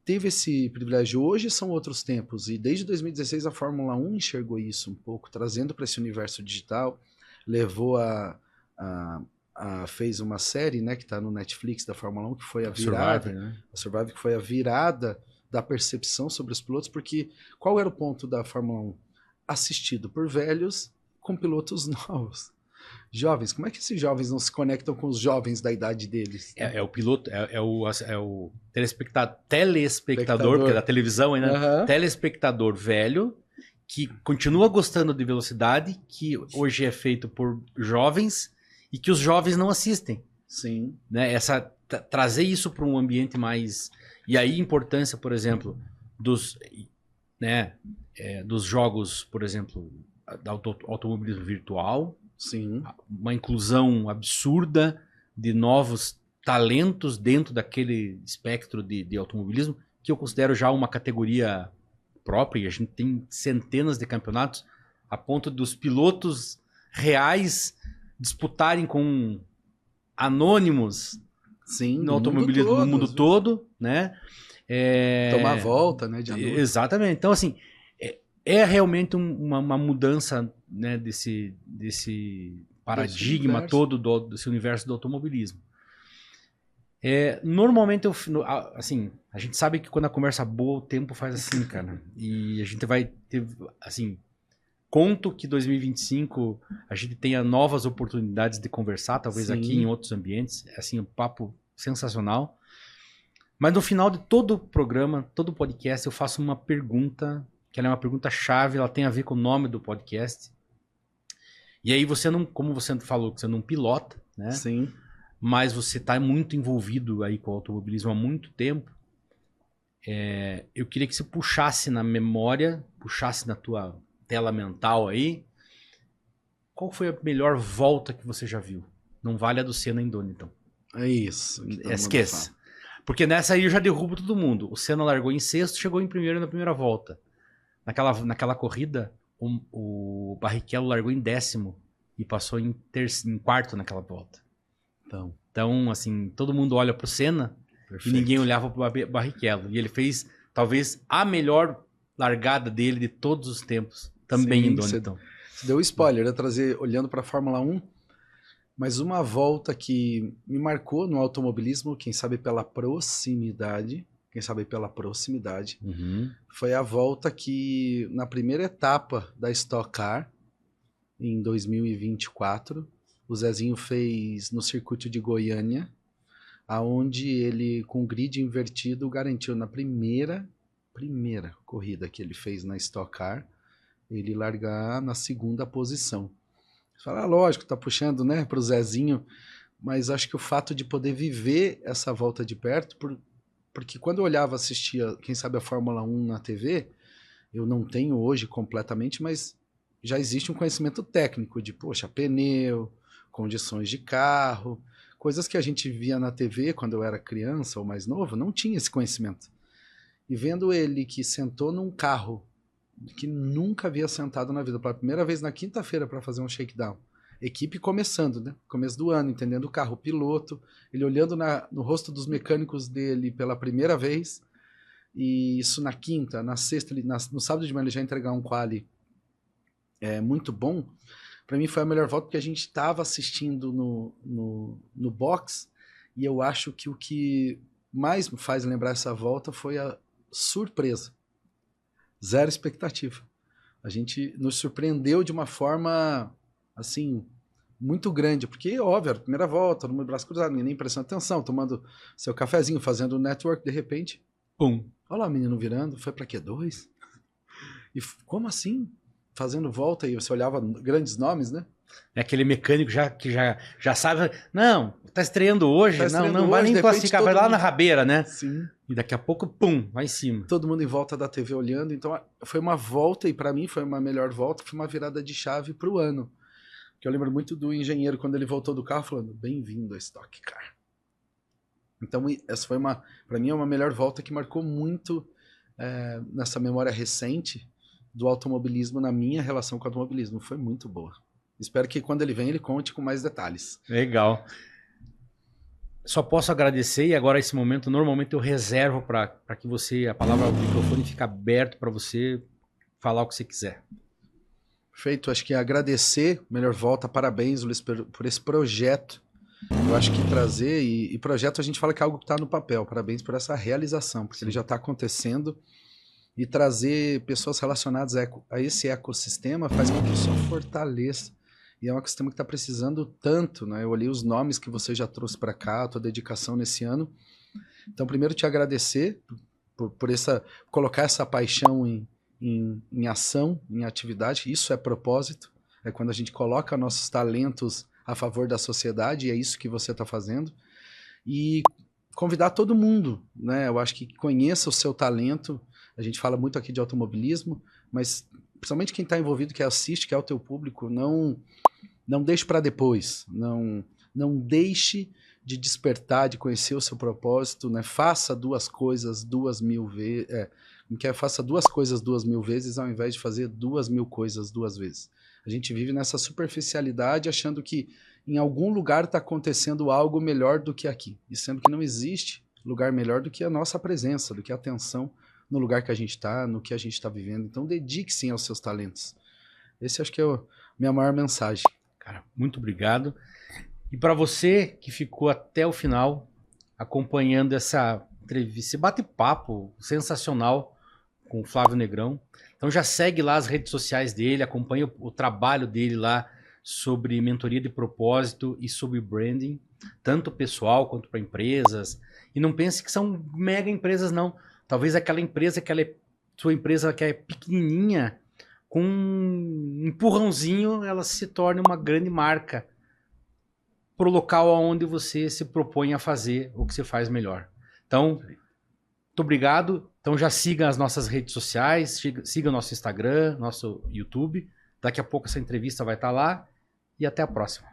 teve esse privilégio. Hoje são outros tempos, e desde 2016 a Fórmula 1 enxergou isso um pouco, trazendo para esse universo digital, levou fez uma série, né, que está no Netflix da Fórmula 1, que foi a virada, Survivor, né? A Survivor, que foi a virada da percepção sobre os pilotos, porque qual era o ponto da Fórmula 1? Assistido por velhos com pilotos novos. jovens. Como é que esses jovens não se conectam com os jovens da idade deles? É o piloto, é o telespectador, porque é da televisão ainda, telespectador velho, que continua gostando de velocidade, que hoje é feito por jovens e que os jovens não assistem. Sim. Né? Trazer isso para um ambiente mais... E aí a importância, por exemplo, dos jogos, por exemplo, do automobilismo virtual. Sim. Uma inclusão absurda de novos talentos dentro daquele espectro de automobilismo, que eu considero já uma categoria própria, e a gente tem centenas de campeonatos, a ponto dos pilotos reais disputarem com anônimos. Sim, no automobilismo no mundo todo, né? Tomar a volta, né? Exatamente. Então, assim, é realmente uma mudança, né, desse paradigma todo desse universo do automobilismo. Normalmente, assim, a gente sabe que quando a conversa é boa, o tempo faz assim, cara. E a gente vai ter, assim, conto que 2025 a gente tenha novas oportunidades de conversar, talvez aqui em outros ambientes. Assim, um papo sensacional. Mas no final de todo o programa, todo o podcast, eu faço uma pergunta, que ela é uma pergunta chave, ela tem a ver com o nome do podcast. E aí você não, como você falou, que você não pilota, né? Sim. Mas você está muito envolvido aí com o automobilismo há muito tempo. Eu queria que você puxasse na memória, puxasse na tua tela mental aí, qual foi a melhor volta que você já viu? Não vale a do Senna em Donington. É isso. Esqueça. Porque nessa aí eu já derrubo todo mundo. O Senna largou em sexto, chegou em primeiro na primeira volta. Naquela corrida, o Barrichello largou em décimo e passou em quarto naquela volta. Então, assim, todo mundo olha pro Senna. Perfeito. E ninguém olhava pro Barrichello. E ele fez, talvez, a melhor largada dele de todos os tempos. Também em Donington. Você deu spoiler, eu trazer, olhando para a Fórmula 1, mas uma volta que me marcou no automobilismo, quem sabe pela proximidade, foi a volta que, na primeira etapa da Stock Car, em 2024, o Zezinho fez no circuito de Goiânia, aonde ele, com o grid invertido, garantiu na primeira corrida que ele fez na Stock Car, ele largar na segunda posição. Você fala, lógico, tá puxando, né, pro Zezinho, mas acho que o fato de poder viver essa volta de perto, porque quando eu olhava, assistia, quem sabe a Fórmula 1 na TV, eu não tenho hoje completamente, mas já existe um conhecimento técnico de, poxa, pneu, condições de carro, coisas que a gente via na TV quando eu era criança ou mais novo, não tinha esse conhecimento. E vendo ele que sentou num carro que nunca havia sentado na vida, pela primeira vez na quinta-feira para fazer um shakedown. Equipe começando, né? Começo do ano, entendendo o carro, o piloto, ele olhando no rosto dos mecânicos dele pela primeira vez, e isso na quinta, na sexta, no sábado de manhã ele já entregar um quali muito bom. Para mim foi a melhor volta porque a gente estava assistindo no box, e eu acho que o que mais me faz lembrar essa volta foi a surpresa. Zero expectativa. A gente nos surpreendeu de uma forma, assim, muito grande, porque, óbvio, era a primeira volta, todo mundo braço cruzado, ninguém nem prestando atenção, tomando seu cafezinho, fazendo o network, de repente, pum. Olha lá o menino virando, foi pra Q2? E como assim? Fazendo volta, e você olhava grandes nomes, né? É aquele mecânico que já sabe, não, tá estreando hoje, não vai nem classificar, vai lá na rabeira, né? Sim. E daqui a pouco, pum, vai em cima. Todo mundo em volta da TV olhando, então foi uma volta, e para mim foi uma melhor volta, foi uma virada de chave pro ano. Que eu lembro muito do engenheiro, quando ele voltou do carro, falando, bem-vindo a Stock Car. Então essa foi para mim é uma melhor volta que marcou muito nessa memória recente do automobilismo, na minha relação com o automobilismo. Foi muito boa. Espero que quando ele vem, ele conte com mais detalhes. Legal. Só posso agradecer, e agora esse momento, normalmente eu reservo para que você, a palavra, o microfone fica aberto para você falar o que você quiser. Perfeito, acho que agradecer, melhor volta, parabéns, Luiz, por esse projeto. Eu acho que trazer, e projeto a gente fala que é algo que está no papel, parabéns por essa realização, porque ele já está acontecendo, e trazer pessoas relacionadas a esse ecossistema faz com que só fortaleça. E é um ecossistema que está precisando tanto, né? Eu olhei os nomes que você já trouxe para cá, a tua dedicação nesse ano. Então, primeiro, te agradecer por colocar essa paixão em ação, em atividade. Isso é propósito. É quando a gente coloca nossos talentos a favor da sociedade, e é isso que você está fazendo. E convidar todo mundo, né? Eu acho que conheça o seu talento. A gente fala muito aqui de automobilismo, mas principalmente quem está envolvido, que assiste, que é o teu público, não deixe para depois. Não deixe de despertar, de conhecer o seu propósito, né? Faça duas coisas 2.000 vezes. Faça duas coisas 2.000 vezes ao invés de fazer 2.000 coisas 2 vezes. A gente vive nessa superficialidade achando que em algum lugar está acontecendo algo melhor do que aqui. E sendo que não existe lugar melhor do que a nossa presença, do que a atenção no lugar que a gente está, no que a gente está vivendo. Então dedique-se aos seus talentos. Esse acho que é a minha maior mensagem. Cara, muito obrigado. E para você que ficou até o final acompanhando essa entrevista, esse bate-papo sensacional com o Flávio Negrão, então já segue lá as redes sociais dele, acompanha o trabalho dele lá sobre mentoria de propósito e sobre branding, tanto pessoal quanto para empresas. E não pense que são mega empresas, não. Talvez aquela empresa sua empresa que é pequenininha, com um empurrãozinho, ela se torne uma grande marca para o local onde você se propõe a fazer o que você faz melhor. Então, muito obrigado. Então já siga as nossas redes sociais, siga o nosso Instagram, nosso YouTube. Daqui a pouco essa entrevista vai estar lá. E até a próxima.